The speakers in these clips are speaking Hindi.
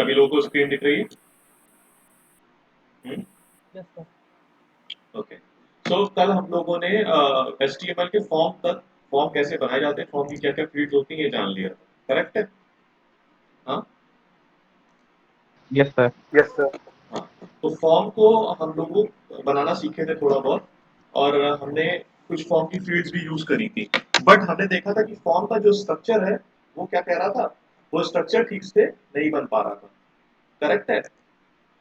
सभी लोगों को स्क्रीन दिख रही है? Yes sir. ओके। सो कल हम लोगों ने HTML के फॉर्म कैसे बनाए जाते हैं, फॉर्म की क्या क्या फील्ड्स होती हैं, ये जान लिया। करेक्ट है? हाँ। Yes sir. Yes sir. हाँ, तो फॉर्म को हम लोग बनाना सीखे थे थोड़ा बहुत, और हमने कुछ फॉर्म की फील्ड्स भी यूज करी थी। बट हमने देखा था कि फॉर्म का जो स्ट्रक्चर है वो क्या कह रहा था, वो स्ट्रक्चर ठीक से नहीं बन पा रहा था। करेक्ट है?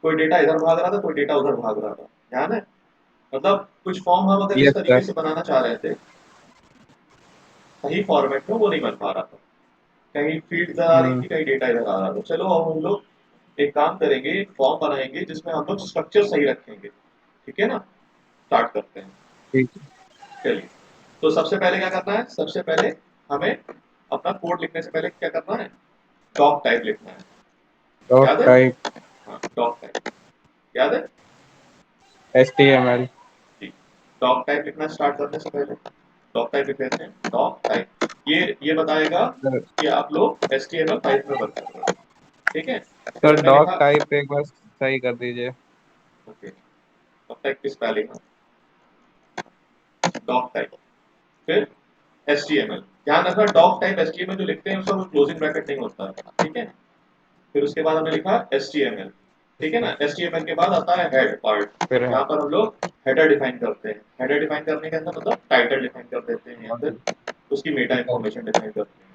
कोई डेटा इधर भाग रहा था, कोई डेटा उधर भाग रहा था। ध्यान है? मतलब कुछ फॉर्म हम अगर इस यस तरीके सर। से बनाना चाह रहे थे सही फॉर्मेट में, वो नहीं बन पा रहा था। कहीं फील्ड इधर आ रही थी, कहीं डेटा इधर आ रहा था। चलो अब हम लोग एक काम करेंगे, एक फॉर्म बनाएंगे जिसमें हम लोग स्ट्रक्चर सही रखेंगे। ठीक है ना? स्टार्ट करते हैं। ठीक। चलिए, तो सबसे पहले क्या करना है, सबसे पहले हमें अपना कोड लिखने से पहले क्या करना है, डॉक टाइप लिखना है। डॉट याद है? टाइप हाँ, डॉक टाइप याद है? HTML। ठीक। डॉक टाइप लिखना स्टार्ट करने से पहले डॉक टाइप लिख लेते हैं। डॉक टाइप ये बताएगा सर कि आप लोग HTML5 में वर्क कर रहे हो। ठीक है? फिर सर हमने डॉट लिखा, टाइप एक बार सही कर दीजिए। ओके, डॉक टाइप किस पहले लिखा, डॉक टाइप, फिर HTML। ध्यान रखना, डॉक टाइप HTML जो लिखते हैं उसका कोई क्लोजिंग ब्रैकेट नहीं होता है। ठीक है? फिर उसके बाद हमने लिखा HTML। ठीक है ना? HTML के बाद आता है हेड पार्ट, फिर जहाँ पर हम लोग हेडर डिफाइन करते हैं। हेडर डिफाइन करने के अंदर मतलब टाइटल डिफाइन कर देते हैं, या फिर उसकी मेटा इंफॉर्मेशन डिफाइन करते हैं।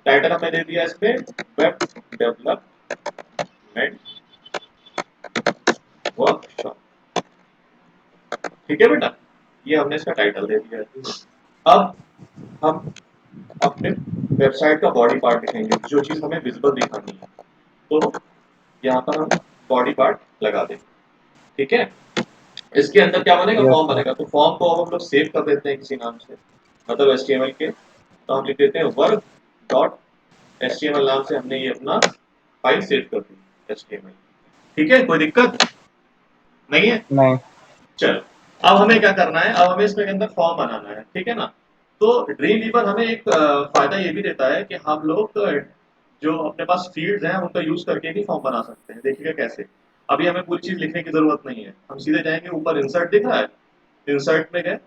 टाइटल हमने दे दिया इसमें, वेब डेवलपमेंट वर्कशॉप। ठीक है बेटा? ये हमने इसका टाइटल दे दिया है। अब हम अपने वेबसाइट का बॉडी पार्ट दिखाएंगे, जो चीज हमें विजिबल दिखानी है। तो यहाँ पर हम बॉडी पार्ट लगा देंगे। ठीक है? इसके अंदर क्या बनेगा, यस फॉर्म सर। बनेगा। तो फॉर्म को अब हम लोग सेव कर देते हैं किसी नाम से, मतलब HTML के। तो हम लिख देते हैं वर्क डॉट HTML नाम से हमने ये अपना फाइल सेव कर दी HTML। ठीक है? कोई दिक्कत नहीं है? नहीं। चलो, अब हमें क्या करना है, अब हमें इसमें के अंदर फॉर्म बनाना है। ठीक है ना? तो ड्रीमवीवर हमें एक फायदा ये भी देता है कि हम लोग जो अपने पास फील्ड्स हैं उनका यूज करके भी फॉर्म बना सकते हैं। देखिएगा कैसे। अभी हमें पूरी चीज लिखने की जरूरत नहीं है, हम सीधे जाएंगे, ऊपर इंसर्ट दिख रहा है, इंसर्ट में गए,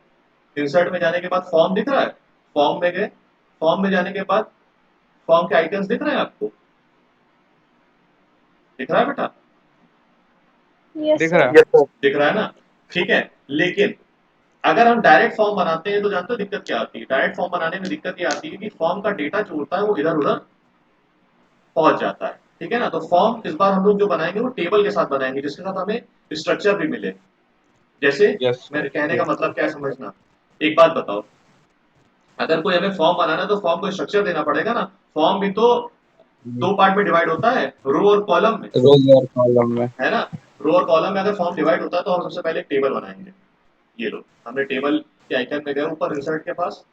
इंसर्ट में जाने के बाद फॉर्म दिख रहा है, फॉर्म में गए, फॉर्म में जाने के बाद फॉर्म के आइकन्स दिख रहे हैं आपको? दिख रहा है बेटा? यस दिख सर। रहा। Yes sir. दिख रहा है ना? ठीक है। लेकिन अगर हम डायरेक्ट फॉर्म बनाते हैं तो जानते हो दिक्कत क्या आती है? डायरेक्ट फॉर्म बनाने में दिक्कत ये आती है कि फॉर्म का डेटा जो होता है वो इधर उधर पहुंच जाता है। ठीक है ना? तो फॉर्म इस बार हम लोग जो बनाएंगे वो टेबल के साथ बनाएंगे, जिसके साथ हमें स्ट्रक्चर भी मिले। जैसे, यस मेरे सर। कहने का यस। मतलब क्या है समझना। एक बात बताओ, अगर कोई हमें फॉर्म बनाना है तो फॉर्म को स्ट्रक्चर देना पड़ेगा ना। फॉर्म भी तो दो पार्ट में डिवाइड होता है, रो और कॉलम में। रोज और कॉलम में। है ना? रो और कॉलम में अगर फॉर्म डिवाइड होता है तो हम सबसे पहले एक टेबल बनाएंगे। ये लो, हमने टेबल के आइकन में गए ऊपर इंसर्ट के पास,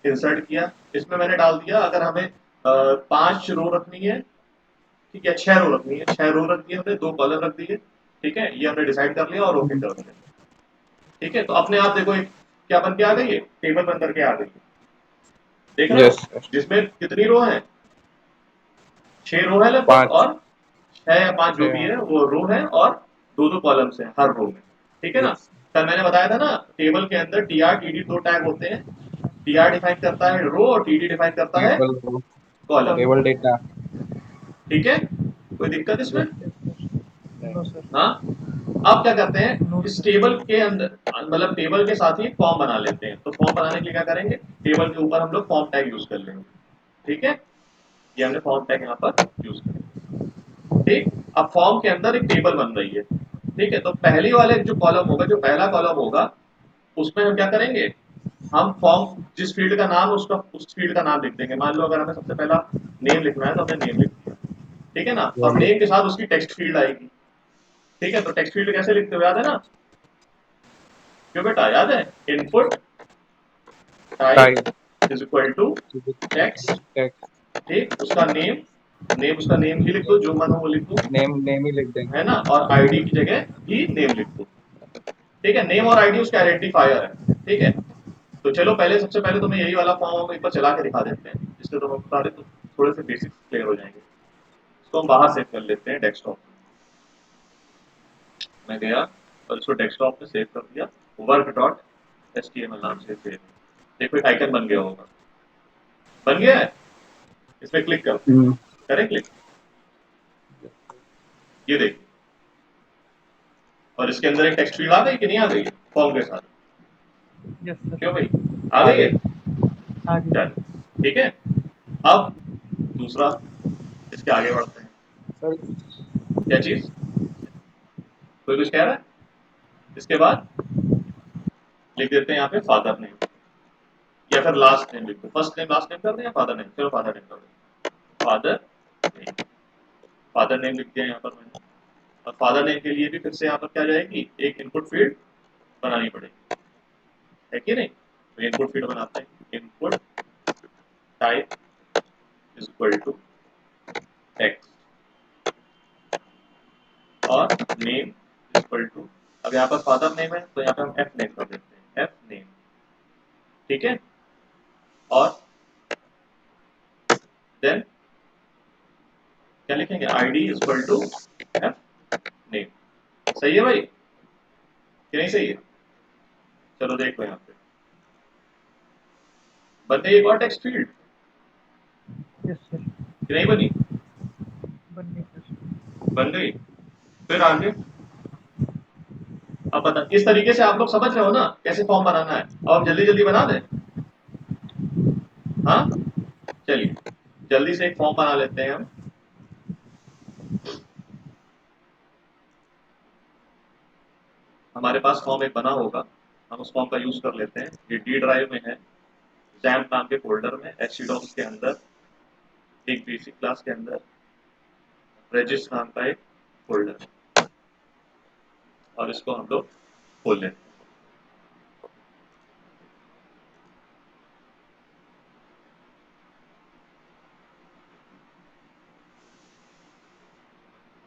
इंसर्ट किया, इसमें मैंने डाल दिया अगर हमें 5 रो रखनी है, ठीक है, 6 रो रखनी है, 6 रो रख दिए हमने, 2 कॉलम रख दिए। ठीक है, ये हमने डिसाइड कर लिया और ओके कर दिया। ठीक है, तो अपने आप देखो एक क्या बन के आ गई है, टेबल बन करके आ गई है। देख रहे हो? Yes sir. जिसमें कितनी रो है, 6 रो है लगभग, 5। और 6 या 5 जो भी 6। है वो रो है, और 2 2 कॉलम्स है हर रो में। ठीक है ना? यस। कल मैंने बताया था ना, टेबल के अंदर TR TD 2 टैग होते हैं। TR डिफाइन करता है रो और TD डिफाइन करता है टेबल। कॉलम। Table data. ठीक है? कोई दिक्कत इसमें? Yes sir. नो नहीं। सर। हाँ। अब क्या करते नो हैं, इस सर। टेबल के अंदर, मतलब टेबल के साथ ही फॉर्म बना लेते हैं। तो फॉर्म बनाने के लिए क्या करेंगे, टेबल के ऊपर हम लोग फॉर्म टैग यूज कर लेंगे। ठीक है? ये हमने फॉर्म टैग यहाँ पर यूज कर। ठीक। अब फॉर्म के अंदर एक टेबल बन रही है। ठीक है, तो पहले वाले जो कॉलम होगा, जो पहला कॉलम होगा, उसमें हम क्या करेंगे, हम फॉर्म जिस फील्ड का नाम है उसका, उस फील्ड का नाम लिख देंगे। मान लो अगर हमें सबसे पहला नेम लिखना है तो हमने नेम लिख दिया। ठीक है ना? और नेम के साथ उसकी टेक्स्ट फील्ड आएगी। ठीक है, तो टेक्स्ट फील्ड कैसे लिखते हो, याद है ना? क्यों बेटा, याद है? Input type. Type is equal to text. Text. ठीक, उसका नेम, नेम उसका नेम ही लिख दो, जो मन हो वो लिख दो। नेम नेम ही लिख देंगे। है ना? और आईडी की जगह भी नेम लिख दो। ठीक है, नेम और आईडी उसका आइडेंटिफायर है। ठीक है, तो चलो पहले, सबसे पहले तुम्हें यही वाला फॉर्म हम एक बार चला के दिखा देते हैं, जिससे तुम सारे तो थोड़े से बेसिक्स क्लियर हो जाएंगे। इसको हम बाहर सेव कर लेते हैं डेस्कटॉप। मैं गया और इसको डेस्कटॉप में सेव कर दिया, वर्क डॉट HTML नाम से सेव। देखो एक आइकन बन गया होगा, बन गया है। इसमें क्लिक करते हैं, करें क्लिक, ये देखिए, और इसके अंदर एक टेक्स्ट फील्ड आ गई कि नहीं आ गई फॉर्म के साथ? Yes sir. क्यों भाई, आ गई है? आगे। चल ठीक है। अब दूसरा, इसके आगे बढ़ते हैं। सर क्या चीज, कोई कुछ कह रहा है? इसके बाद लिख देते हैं यहाँ पे फादर नेम, या फिर लास्ट नेम लिख दो। फर्स्ट नेम लास्ट नेम कर दें या फादर नेम? चलो फादर नेम कर दें, फादर नेम। फादर नेम लिख दिया यहाँ पर मैंने। और फादर नेम के लिए भी फिर से यहाँ पर क्या जाएगी, एक इनपुट फील्ड बनानी पड़ेगी, है कि नहीं? तो इनपुट फील्ड बनाते हैं, input type is equal to text और नेम इज इक्वल टू, अब यहाँ पर फादर नेम है तो यहाँ पे हम एफ नेम कर देते हैं, एफ नेम, ठीक है। और देन क्या लिखेंगे, ID is equal to F name. सही है भाई कि नहीं सही है? चलो देखो यहाँ पे बन गई एक और टेक्स्ट फील्ड यस सर। कि नहीं बनी? बन गई सर। बन गई। फिर आगे, अब बता, इस तरीके से आप लोग समझ रहे हो ना कैसे फॉर्म बनाना है? अब हम जल्दी जल्दी बना दें, हाँ चलिए जल्दी से एक फॉर्म बना लेते हैं हम। हमारे पास फॉर्म एक बना होगा, हम उस फॉर्म का यूज कर लेते हैं। ये डी ड्राइव में है, जैम्प नाम के फोल्डर में, HCDocs के अंदर, एक बेसिक क्लास के अंदर रेजिस नाम का एक फोल्डर, और इसको हम लोग खोल लेते हैं।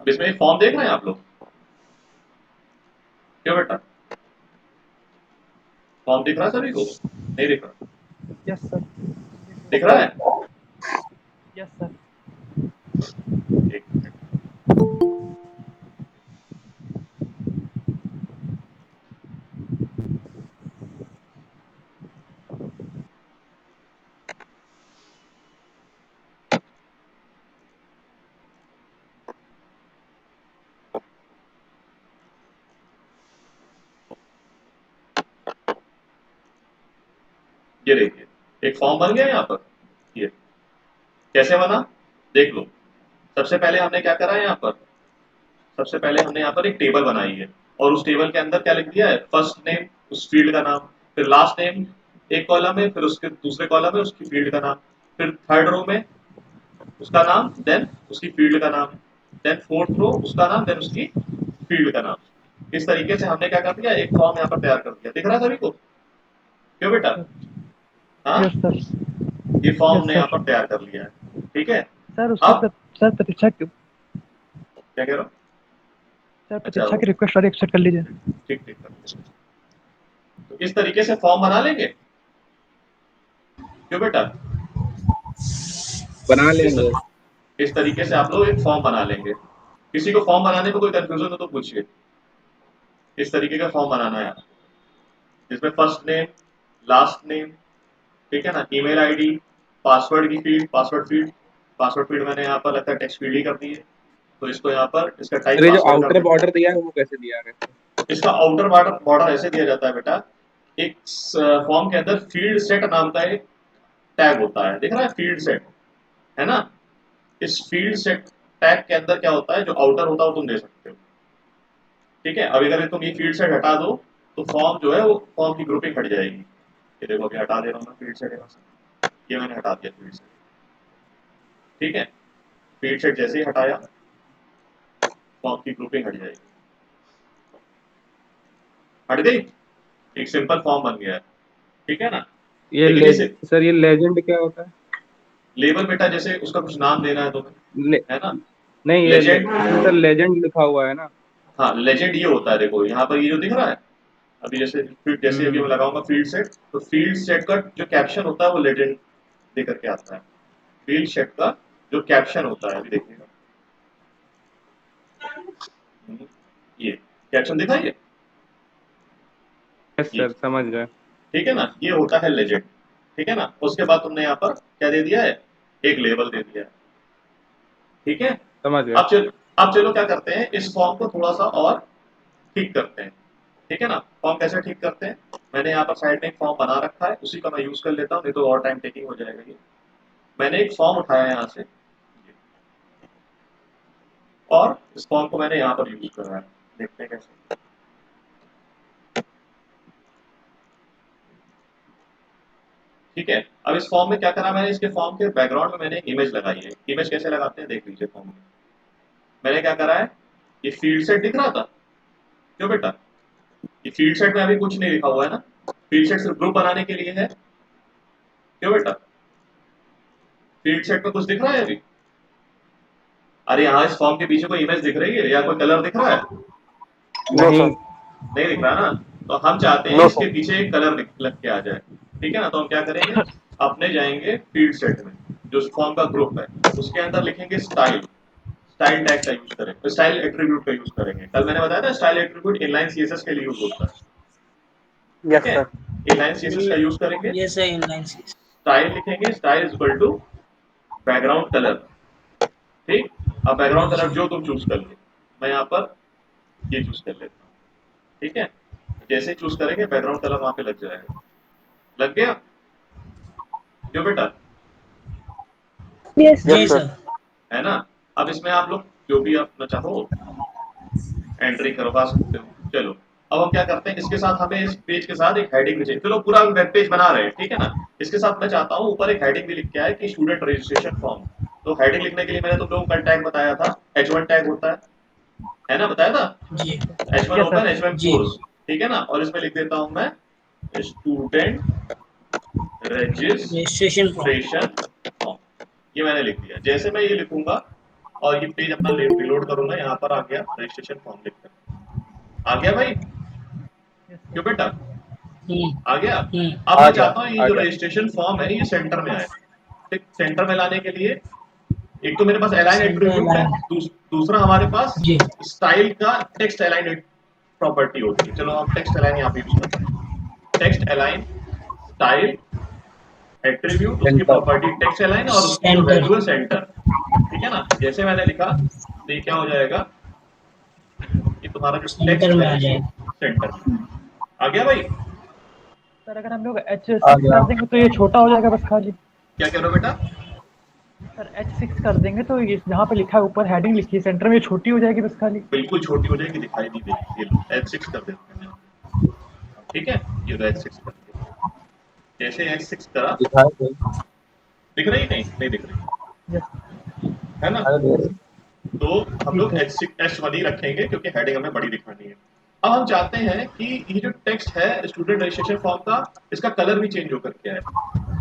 अब इसमें एक फॉर्म देख रहे हैं आप लोग? क्यों बेटा, फॉर्म दिख रहा है सभी को? नहीं दिख रहा? Yes sir. दिख रहा है? Yes sir. एक मिनट, ये देखिए एक फॉर्म बन गया यहाँ पर। ये कैसे बना देख लो। सबसे पहले हमने क्या करा है यहाँ पर, सबसे पहले हमने यहाँ पर एक टेबल बनाई है, और उस टेबल के अंदर क्या लिख दिया है, फर्स्ट नेम उस फील्ड का नाम, फिर लास्ट नेम एक कॉलम में, फिर उसके दूसरे कॉलम में उसकी फील्ड का नाम, फिर थर्ड रो में उसका नाम, देन उसकी फील्ड का नाम, देन फोर्थ रो उसका नाम, देन उसकी फील्ड का नाम। इस तरीके से हमने क्या कर दिया, एक फॉर्म यहाँ पर तैयार कर दिया। दिख रहा है सभी को? क्यों बेटा, हाँ यस सर। ये फॉर्म यस हमने यहाँ सर। पर तैयार कर लिया है, ठीक है। सर उससे अब सर प्रतीक्षा की, क्या कह रहा हूँ, सर अच्छा प्रतीक्षा की रिक्वेस्ट और एक्सेप्ट कर लीजिए। ठीक ठीक कर, तो इस तरीके से फॉर्म बना लेंगे। क्यों बेटा, बना लेंगे। इस तरीके से आप लोग एक फॉर्म बना लेंगे। किसी को फॉर्म बनाने में कोई कंफ्यूजन हो तो पूछिए। इस तरीके का फॉर्म बनाना है जिसमें फर्स्ट नेम लास्ट नेम, ठीक है ना, ईमेल आईडी, पासवर्ड की फील्ड, पासवर्ड फील्ड मैंने यहाँ पर लगता है टेक्स्ट फील्ड ही कर दी है, तो इसको यहाँ पर इसका टाइप सर ये जो पासवर्ड कर आउटर दें। बॉर्डर दिया है वो कैसे दिया है? इसका आउटर बॉर्डर ऐसे दिया जाता है बेटा, एक फॉर्म के अंदर फील्ड सेट नाम का एक टैग होता है, दिख रहा है फील्ड सेट, है ना। इस फील्ड सेट टैग के अंदर क्या होता है, जो आउटर होता है वो तुम दे सकते हो, ठीक है। अब अगर तुम ये फील्ड सेट हटा दो तो फॉर्म जो है वो फॉर्म की ग्रुपिंग हट जाएगी। ये देखो अभी हटा दे रहा हूँ मैं फील्ड सेट, ये मैंने हटा दिया फील्ड सेट, ठीक है। फील्ड सेट जैसे ही हटाया फॉर्म की ग्रुपिंग हट जाएगी, हट गई, एक सिंपल फॉर्म बन गया है, ठीक है ना। ये लेकिन इसे सर ये लेजेंड क्या होता है? लेबल बेटा जैसे उसका कुछ नाम देना है तुम्हें, है ना। नहीं ये लेजेंड, इसमें सर लेजेंड लिखा हुआ है ना। हाँ लेजेंड ये होता है, देखो यहाँ पर ये जो दिख रहा है, अभी जैसे अभी मैं लगाऊंगा फील्ड सेट, तो फील्ड सेट का जो कैप्शन होता है वो लेजेंड देकर के आता है। फील्ड सेट का जो कैप्शन होता है अभी देखिएगा, क्या एक्शन दिखा ये? यस सर, समझ गए। ठीक है ना, ये होता है लेजेंड। ठीक है ना, उसके बाद तुमने यहाँ पर क्या दे दिया है, एक लेबल दे दिया है। ठीक है, समझ गए। अब चलो क्या करते हैं, इस फॉर्म को थोड़ा सा और ठीक करते हैं। ठीक है ना, फॉर्म कैसे ठीक करते हैं, मैंने यहाँ पर साइड में एक फॉर्म बना रखा है, उसी का मैं यूज कर लेता हूँ, नहीं तो और टाइम टेकिंग हो जाएगा ये। मैंने एक फॉर्म उठाया यहाँ से और इस फॉर्म को मैंने यहाँ पर यूज करा है, देखते हैं कैसे। ठीक है, अब इस फॉर्म में क्या करा मैंने, इसके फॉर्म के बैकग्राउंड में मैंने एक इमेज लगाई है। इमेज कैसे लगाते हैं देख लीजिए फॉर्म में। मैंने क्या करा है, ये फील्ड सेट दिख रहा था क्यों बेटा, ये फील्ड सेट में अभी कुछ नहीं लिखा हुआ है ना, फील्ड सेट सिर्फ ग्रुप बनाने के लिए है क्यों बेटा, फील्ड सेट में कुछ दिख रहा है अभी? अरे यहाँ इस फॉर्म के पीछे कोई इमेज दिख रही है या कोई कलर दिख रहा है? नहीं। नहीं दिख रहा ना, तो हम चाहते हैं इसके पीछे एक कलर लग के आ जाए। ठीक है ना, तो हम क्या करेंगे, अपने जाएंगे फील्ड सेट में, जो फॉर्म का ग्रुप है उसके अंदर लिखेंगे स्टाइल, स्टाइल टैग का यूज करेंगे, स्टाइल एट्रीब्यूट का यूज करेंगे। कल मैंने बताया था स्टाइल एट्रीब्यूट इनलाइन सीएसएस के लिए यूज होता है। यस ठीक है, सर। इनलाइन सीएसएस का यूज करेंगे, ये सही इनलाइन सीएसएस। स्टाइल लिखेंगे, style is equal to background colour. ठीक, अब बैकग्राउंड कलर जो तुम चूज कर लो, मैं यहाँ पर ये चूज कर लेता हूँ। ठीक है, जैसे चूज करेंगे बैकग्राउंड कलर वहां पे लग जाएगा। लग गया क्यों बेटा? यस जी सर। है ना, अब इसमें आप लोग जो भी अपना चाहो एंट्री करवा सकते हो। चलो अब हम क्या करते हैं, इसके साथ हमें इस पेज के साथ एक हेडिंग भी चाहिए। चलो पूरा वेब पेज बना रहे हैं, ठीक है ना, इसके साथ मैं चाहता हूँ ऊपर एक हेडिंग भी लिख के आए कि स्टूडेंट रजिस्ट्रेशन फॉर्म। तो हेडिंग लिखने के लिए मैंने तुम लोगों को कल टैग बताया था, H1 टैग होता है ना, बताया था, जी H1 Yes, open sir. H1 जी। क्लोज। ठीक है ना, और इसमें लिख देता हूँ मैं student registration form. Registration form, ये मैंने लिख दिया। जैसे मैं ये लिखूंगा और ये पेज अपना रिलोड करूंगा, यहाँ पर आ गया रजिस्ट्रेशन फॉर्म लिखकर। आ गया भाई क्यों बेटा? आ गया। अब आ मैं गया, चाहता हूँ ये आ जो गया। रजिस्ट्रेशन फॉर्म है ये सेंटर में आए। ठीक, सेंटर में लाने के लिए एक तो मेरे पास अलाइन Center एट्रीब्यूट है, align। दूसरा हमारे पास जी स्टाइल का टेक्स्ट अलाइन प्रॉपर्टी होती है। चलो हम टेक्स्ट अलाइन यहाँ पे यूज करते हैं, टेक्स्ट अलाइन स्टाइल एट्रीब्यूट, उसकी सेंटर। प्रॉपर्टी टेक्स्ट अलाइन और उसकी जो सेंटर। वैल्यू है सेंटर। ठीक है ना, जैसे मैंने लिखा तो ये क्या हो जाएगा, ये तुम्हारा जो सेंटर टेक्स्ट में है आ ये जाएगा। सेंटर में आ गया भाई। सर अगर हम लोग H6 आ गया। कर देंगे तो ये छोटा हो जाएगा बस खाली। क्या कह रहे हो बेटा? सर H6 कर देंगे तो ये जहाँ पे लिखा है ऊपर हेडिंग लिखी है सेंटर में ये छोटी हो जाएगी बस खाली। बिल्कुल छोटी हो जाएगी, दिखाई नहीं देगी। ये लो H6 कर देते हैं, ठीक है, ये लो H6 कर दिया। जैसे H6 करा, दिखाई दे। दिख रही नहीं? नहीं दिख रही यस है ना, दिखाई दे। तो हम लोग ठीक है। H1 ही रखेंगे क्योंकि हेडिंग हमें बड़ी दिखानी है। अब हम चाहते हैं कि ये जो टेक्स्ट है स्टूडेंट रजिस्ट्रेशन फॉर्म का, इसका कलर भी चेंज होकर के आए।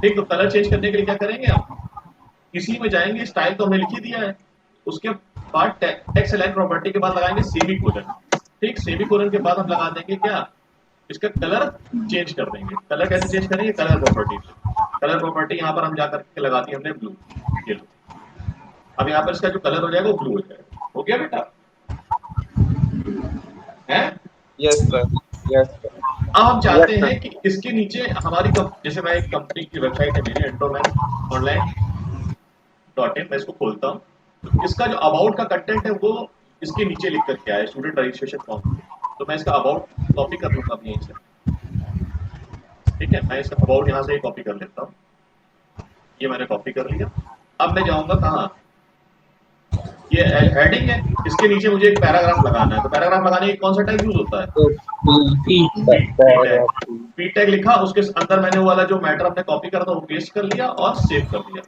ठीक, तो कलर चेंज करने के लिए क्या करेंगे हम, इसी में जाएंगे, स्टाइल तो हमने लिख ही दिया है, उसके बाद टेक्स्ट अलाइन प्रॉपर्टी के बाद लगाएंगे सेमीकोलन। ठीक, सेमीकोलन के बाद हम लगा देंगे क्या, इसका कलर चेंज कर देंगे। कलर कैसे चेंज करेंगे, कलर प्रॉपर्टी से। कलर प्रॉपर्टी यहाँ पर हम जा करके लगा दी हमने ब्लू, ये लो। अब यहाँ पर इसका जो कलर हो जाएगा वो ब्लू हो जाएगा। हो गया बेटा? है? Yes sir, yes sir. अब हम चाहते Yes, sir. हैं कि इसके नीचे हमारी जैसे मैं एक कंपनी की वेबसाइट है मेरी एंड्रोमैन ऑनलाइन .in, मैं इसको खोलता हूँ, तो इसका जो अबाउट का कंटेंट है वो इसके नीचे लिख करके आया स्टूडेंट रजिस्ट्रेशन फॉर्म के। तो मैं इसका अबाउट कॉपी कर लूंगा अभी यहीं से। ठीक है, मैं इसका अबाउट यहाँ से ही कॉपी कर लेता हूँ, ये मैंने कॉपी कर लिया। अब मैं जाऊंगा कहाँ, ये हेडिंग है, इसके नीचे मुझे एक पैराग्राफ लगाना है। तो पैराग्राफ लगाने के कौन सा टैग यूज होता है, तो पी टैग लिखा, उसके अंदर मैंने वो वाला जो मैटर अपने कॉपी करा था वो पेस्ट कर लिया और सेव कर दिया।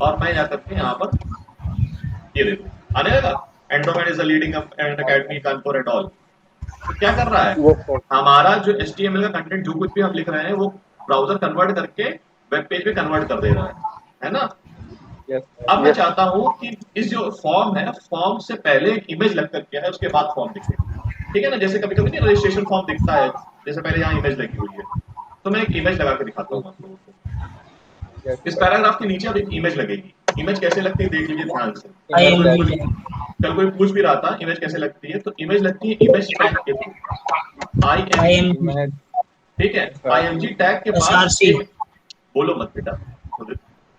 और मैं जाकर के यहाँ पर ये देखो आने लगा, एंड्रोमैन is the leading academy Kanpur at all. तो क्या कर रहा है, Yes, sir. हमारा जो HTML का कंटेंट जो कुछ भी हम लिख रहे हैं वो ब्राउजर कन्वर्ट करके वेब पेज में कन्वर्ट कर दे रहा है ना। Yes, sir. अब मैं चाहता हूँ कि इस जो फॉर्म है, फॉर्म से पहले एक इमेज लग करके है, उसके बाद फॉर्म दिखे। ठीक है ना, जैसे कभी कभी नहीं रजिस्ट्रेशन फॉर्म दिखता है, जैसे पहले यहाँ इमेज लगी हुई है, तो मैं एक इमेज लगा के दिखाता हूँ आप लोगों को। Yes, इस sir. पैराग्राफ के नीचे अब एक इमेज लगेगी। इमेज कैसे लगती है देख लीजिए ध्यान से। IMG कल कोई पूछ भी रहा था इमेज कैसे लगती है, तो इमेज लगती है इमेज टैग के थ्रू, IMG, IMG ठीक है। IMG टैग के बाद SRC एक, बोलो मत बेटा,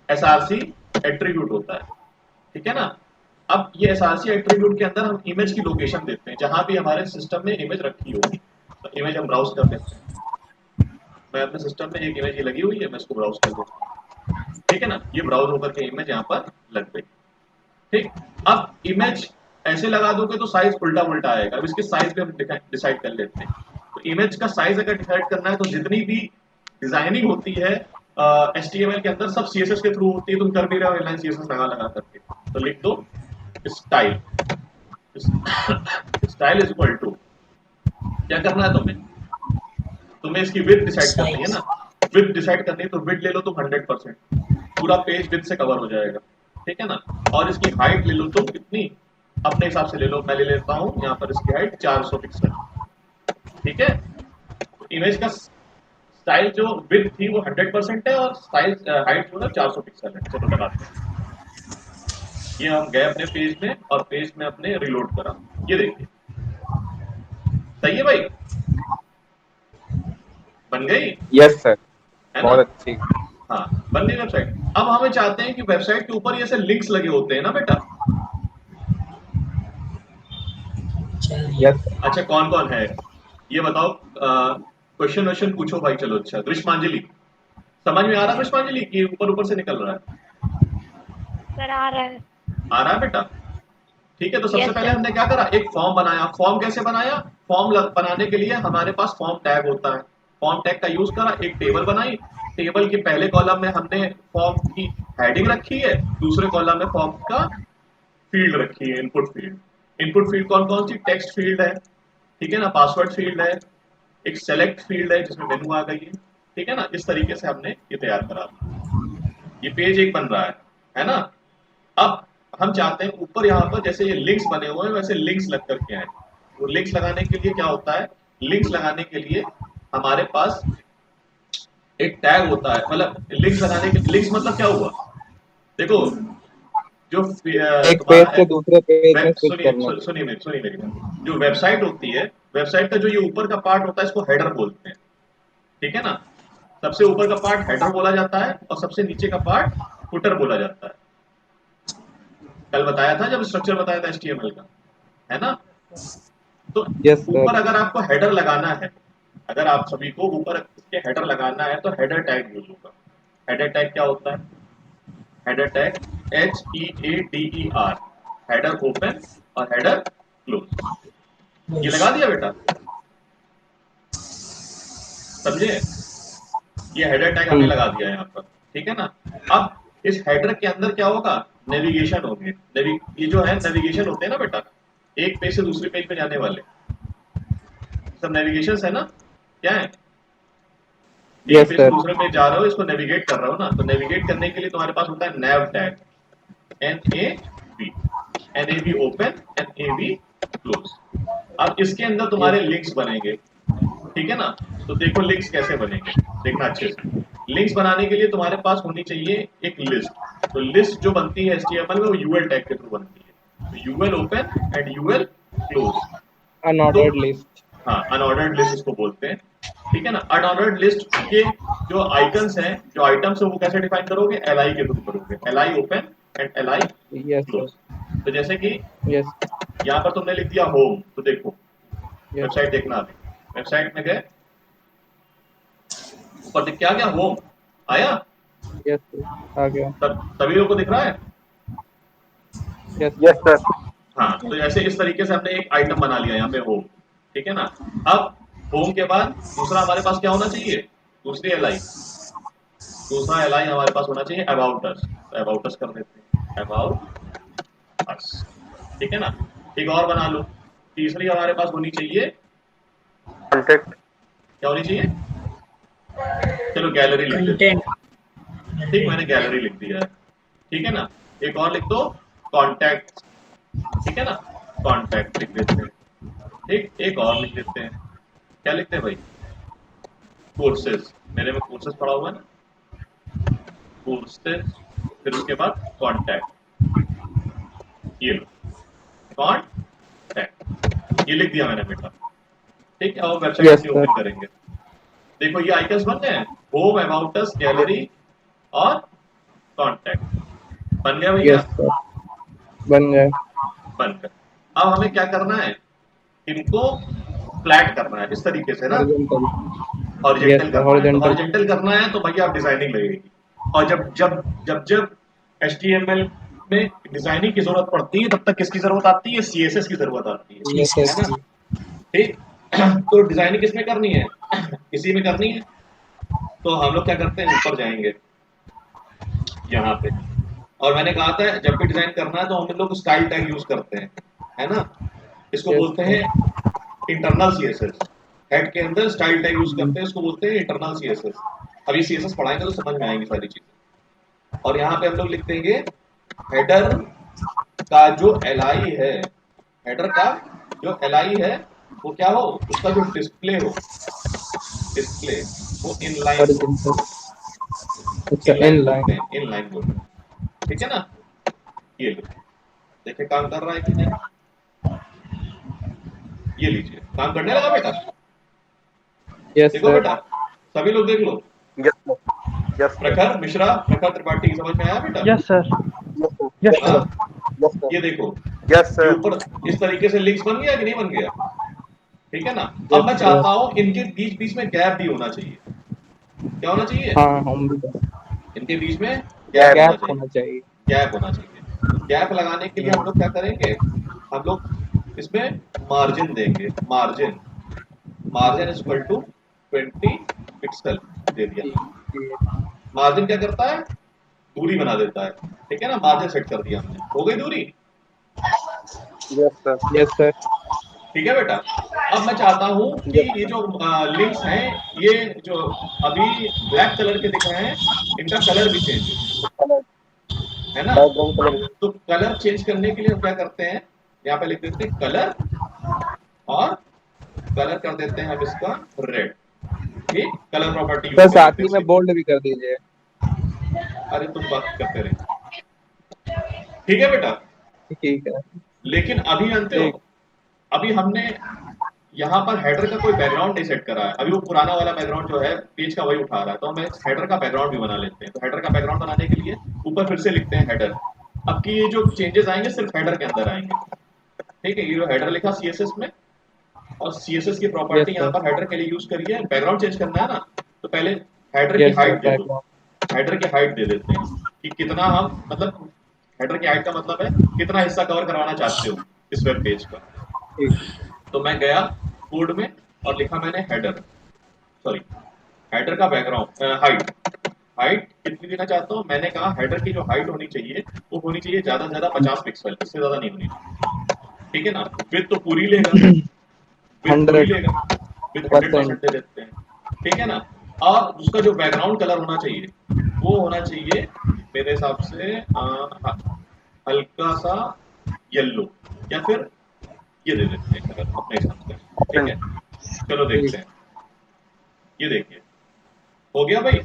SRC एट्रीब्यूट होता है, ठीक है ना। अब ये SRC एट्रीब्यूट के अंदर हम इमेज की लोकेशन देते हैं, जहां भी हमारे सिस्टम में इमेज रखी होगी, तो इमेज हम ब्राउज कर लेते हैं। मैं अपने सिस्टम में एक इमेज ये लगी हुई है, मैं इसको ब्राउज कर लेता हूँ, ठीक है ना। ये ब्राउज होकर के इमेज यहाँ पर लग गई, ठीक। अब इमेज ऐसे लगा दोगे तो साइज उल्टा उल्टा आएगा। अब इसके साइज पे हम डिसाइड कर लेते हैं। तो इमेज का साइज अगर डिसाइड करना है तो जितनी भी डिजाइनिंग होती है HTML के अंदर सब CSS के थ्रू होती है। तुम कर भी रहे हो इनलाइन CSS लगा लगा करके, तो लिख दो style, style is equal to, क्या करना है तुम्हें इसकी विड्थ डिसाइड करनी है ना। विड्थ डिसाइड करनी है तो विड्थ ले लो तुम 100%, पूरा पेज विड्थ से कवर हो जाएगा, ठीक है ना। और इसकी हाइट ले लो तुम कितनी, अपने हिसाब से ले लो। मैं ले लेता हूँ यहाँ पर इसकी हाइट 400 पिक्सल, ठीक है। तो इमेज का स्टाइल जो विड्थ थी वो 100% है और साइज हाइट जो है 400 पिक्सल है। चलो लगाते हैं। ये हम गए अपने पेज में और पेज में अपने रिलोड करा, ये देखिए सही है भाई, बन गई, यस सर, है ना। बहुत अच्छी। हाँ बन गई वेबसाइट। अब हमें चाहते हैं कि वेबसाइट के ऊपर ये ऐसे लिंक्स लगे होते हैं ना बेटा। यस अच्छा कौन कौन है ये बताओ, क्वेश्चन वक्शन पूछो भाई। चलो अच्छा, ग्रीष्मांजलि समझ में आ रहा है? ग्रीष्मांजलि कि ऊपर ऊपर से निकल रहा है? सर आ रहा है। आ रहा है बेटा, ठीक है। तो सबसे Yes, पहले sir. हमने क्या करा, एक फॉर्म बनाया। फॉर्म कैसे बनाया, फॉर्म बनाने के लिए हमारे पास फॉर्म टैग होता है। फॉर्म टैग का यूज करा, एक टेबल बनाई। टेबल के पहले कॉलम में हमने फॉर्म की हेडिंग रखी है, दूसरे कॉलम में फॉर्म का फील्ड रखी है, इनपुट फील्ड। इनपुट फील्ड कौन कौन सी, टेक्स्ट फील्ड है, ठीक है ना, पासवर्ड फील्ड है, एक सेलेक्ट फील्ड है जिसमें मेनू आ गई है, ठीक है ना। इस तरीके से हमने ये तैयार करा, ये पेज एक बन रहा है ना। अब हम चाहते हैं ऊपर यहाँ पर जैसे ये लिंक्स बने हुए हैं वैसे लिंक्स लग करके आए। वो लिंक्स लगाने के लिए क्या होता है, लिंक्स लगाने के लिए हमारे पास एक टैग होता है। मतलब लिंक्स लगाने के, लिंक्स मतलब क्या हुआ, देखो जो एक पेज तुम्हारा से दूसरे पेज में स्विच सुनिए करने के लिए। सुनिए मेरी बात। जो वेबसाइट होती है, वेबसाइट का जो ये ऊपर का पार्ट होता है इसको हेडर बोलते हैं, ठीक है ना। सबसे ऊपर का पार्ट हेडर बोला जाता है और सबसे नीचे का पार्ट फुटर बोला जाता है। कल बताया था जब स्ट्रक्चर बताया था HTML का, है ना। तो यस सर, ऊपर अगर आपको हेडर लगाना है, अगर आप सभी को ऊपर इसके हेडर लगाना है तो हेडर टैग यूज होगा। हेडर टैग क्या होता है, header tag HEADER, header open और हेडर क्लोज। ये लगा दिया बेटा, समझे, ये हेडर टैग हमने लगा दिया यहाँ पर, ठीक है ना। अब इस हेडर के अंदर क्या होगा, नेविगेशन होंगे। ये जो है नेविगेशन होते हैं ना बेटा, एक पेज से दूसरे पेज पे जाने वाले सब नेविगेशन है ना। क्या है, एक यस पेज से सर, दूसरे पेज जा रहे हो, इसको नेविगेट कर रहे हो ना। तो नेविगेट करने के लिए तुम्हारे पास होता है nav tag, NAV open, NAV close. अब इसके अंदर तुम्हारे लिंक्स बनेंगे, ठीक है ना। तो देखो लिंक्स कैसे बनेंगे, देखना अच्छे से। लिंक्स बनाने के लिए तुम्हारे पास होनी चाहिए एक लिस्ट। तो लिस्ट जो बनती है HTML में वो UL टैग के थ्रू बनती है। तो UL open and UL close. तो अनऑर्डर्ड लिस्ट। हाँ अनऑर्डर्ड लिस्ट इसको बोलते हैं, ठीक है ना। अनऑर्डर्ड लिस्ट के जो आइकन्स हैं, जो आइटम्स है वो कैसे डिफाइन करोगे, LI के थ्रू करोगे, LI open and LI yes sir, close. तो जैसे कि यस यहाँ पर तुमने लिख दिया होम, तो देखो यस वेबसाइट देखना, अभी वेबसाइट में गए, ऊपर दिख क्या गया, होम आया, यस सर, आ गया। सभी लोगों को दिख रहा है। यस यस सर, हाँ तो ऐसे इस तरीके से हमने एक आइटम बना लिया यहाँ पे होम, ठीक है ना। अब होम के बाद दूसरा हमारे पास क्या होना चाहिए, दूसरी LI, दूसरा LI हमारे पास होना चाहिए अबाउट अस। तो अबाउट अस कर देते हैं, अबाउट अस, ठीक है ना। एक और बना लो, तीसरी हमारे पास होनी चाहिए कॉन्टेक्ट। क्या होनी चाहिए, चलो गैलरी लिख देते हैं, कंटेंट ठीक, मैंने गैलरी लिख दिया है, ठीक है ना। एक और लिख दो कॉन्टैक्ट, ठीक है ना, कॉन्टैक्ट लिख देते हैं, ठीक। एक और लिख देते हैं, क्या लिखते हैं भाई, कोर्सेज, मेरे में कोर्सेज पड़ा हुआ है ना, कोर्सेज, फिर उसके बाद कॉन्टैक्ट, ये लो, कॉन्टैक्ट, ये लिख दिया मैंने बेटा। ठीक है, और वेबसाइट Yes, अपनी sir. ओपन करेंगे। देखो ये आइकन्स बन गए हैं, होम, अबाउट अस, गैलरी और कॉन्टैक्ट। बन गया भैया? Yes, sir. बन गए। बन गए। अब हमें क्या करना है, इनको फ्लैट करना है इस तरीके से ना, Horizontal. Yes, horizontal sir. करना है। तो Horizontal. हॉरिजेंटल करना है तो भैया आप डिजाइनिंग लगेगी। और जब जब जब जब HTML में डिजाइनिंग की जरूरत पड़ती है, तब तक किसकी जरूरत आती है, CSS की जरूरत आती है CSS. ना? ठीक। तो डिजाइनिंग किसमें करनी है, इसी में करनी है। तो हम लोग क्या करते हैं, ऊपर जाएंगे यहाँ पे, और मैंने कहा था जब भी डिजाइन करना है तो हम लोग स्टाइल टैग यूज करते हैं, है ना? इसको Yes, बोलते sir. हैं इंटरनल CSS। हेड के अंदर स्टाइल टैग यूज हम्म, करते हैं, इसको बोलते हैं इंटरनल CSS। अब ये CSS पढ़ाएंगे तो समझ में आएंगी सारी चीजें। और यहाँ पे हम लोग लिख देंगे हेडर का जो LI है, हेडर का जो LI है वो क्या हो, उसका जो डिस्प्ले हो, डिस्प्ले वो इनलाइन हो। Horizontal. अच्छा, इनलाइन inline. बोलते हैं, इनलाइन बोलते हैं। ठीक है ना? ये लो, देखिए काम कर रहा है कि नहीं। ये लीजिए, काम करने लगा बेटा। Yes, देखो sir. बेटा, सभी लोग देख लो। Yes, sir. Yes, sir. प्रखर मिश्रा, प्रखर त्रिपाठी, समझ में आया बेटा? Yes sir, Yes, sir. Yes Yes, sir. sir. हाँ, Yes, sir. ये देखो, Yes, ये sir. ऊपर इस तरीके से लिंक्स बन गया कि नहीं बन गया? ठीक है ना? अब Yes, मैं sir. चाहता हूं इनके बीच बीच में गैप भी होना चाहिए। क्या होना चाहिए? हाँ, हम भी इनके बीच में गैप होना गैप चाहिए। होना चाहिए। गैप होना चाहिए। तो गैप लगाने के लिए हम लोग क्या करेंगे, हम लोग इसमें मार्जिन देंगे। Margin, margin is equal to 20 pixel दे दिया। ठीक, ठीक। मार्जिन क्या करता है, दूरी बना देता है। ठीक है ना? मार्जिन सेट कर दिया हमने, हो गई दूरी। Yes, sir. Yes, sir. ठीक है बेटा? अब मैं चाहता हूं कि Yes, ये sir. जो लिंक्स हैं, ये जो अभी ब्लैक कलर के दिख रहे हैं, इनका कलर भी चेंज हो, Color. है ना? Background color. तो कलर चेंज करने के लिए हम क्या करते हैं, यहाँ पे लिख देते हैं कलर, और कलर कर देते हैं हम इसका रेड। ठीक, कलर प्रॉपर्टी यूज सर कर साथ लेते ही हैं में सीधे। बोल्ड भी कर दीजिए। अरे तुम बात करते रहे। ठीक है बेटा? ठीक है। लेकिन अभी जानते हो, ठीक। अभी हमने यहाँ पर हेडर का कोई बैकग्राउंड नहीं सेट करा है। अभी वो पुराना वाला बैकग्राउंड जो है पेज का, वही उठा रहा है। तो हम हेडर का बैकग्राउंड भी बना लेते हैं। तो हेडर का बैकग्राउंड बनाने के लिए ऊपर फिर से लिखते हैं हेडर। अब की ये जो चेंजेस आएंगे सिर्फ हेडर के अंदर आएंगे। ठीक है, ये जो हेडर लिखा CSS में, और CSS की यस प्रॉपर्टी यहाँ सर। पर हेडर के लिए यूज करिए। बैकग्राउंड चेंज करना है ना, तो पहले हेडर की यस सर, हाइट दे दो। बैकग्राउंड। हेडर की हाइट दे देते हैं कि कितना हम, मतलब हेडर की हाइट का मतलब है कितना हिस्सा कवर करवाना चाहते हो इस वेब पेज का। ठीक। तो मैं गया कोड में और लिखा मैंने हेडर, सॉरी, हेडर का बैकग्राउंड हाइट, हाइट कितनी देना चाहता हूँ। मैंने कहा हेडर की जो हाइट होनी चाहिए वो होनी चाहिए ज्यादा से ज्यादा 50 पिक्सल, इससे ज्यादा नहीं होनी चाहिए। ठीक है ना? विड्थ तो पूरी लेगा, विड्थ पूरी 100%। लेगा, विड्थ 100% दे देते हैं। ठीक है ना? और उसका जो बैकग्राउंड कलर होना चाहिए वो होना चाहिए मेरे हिसाब से हल्का सा येलो, या फिर ये दे देते हैं कलर अपने हिसाब से। ठीक है, चलो देखते ठीक। हैं। ये देखिए, हो गया भाई?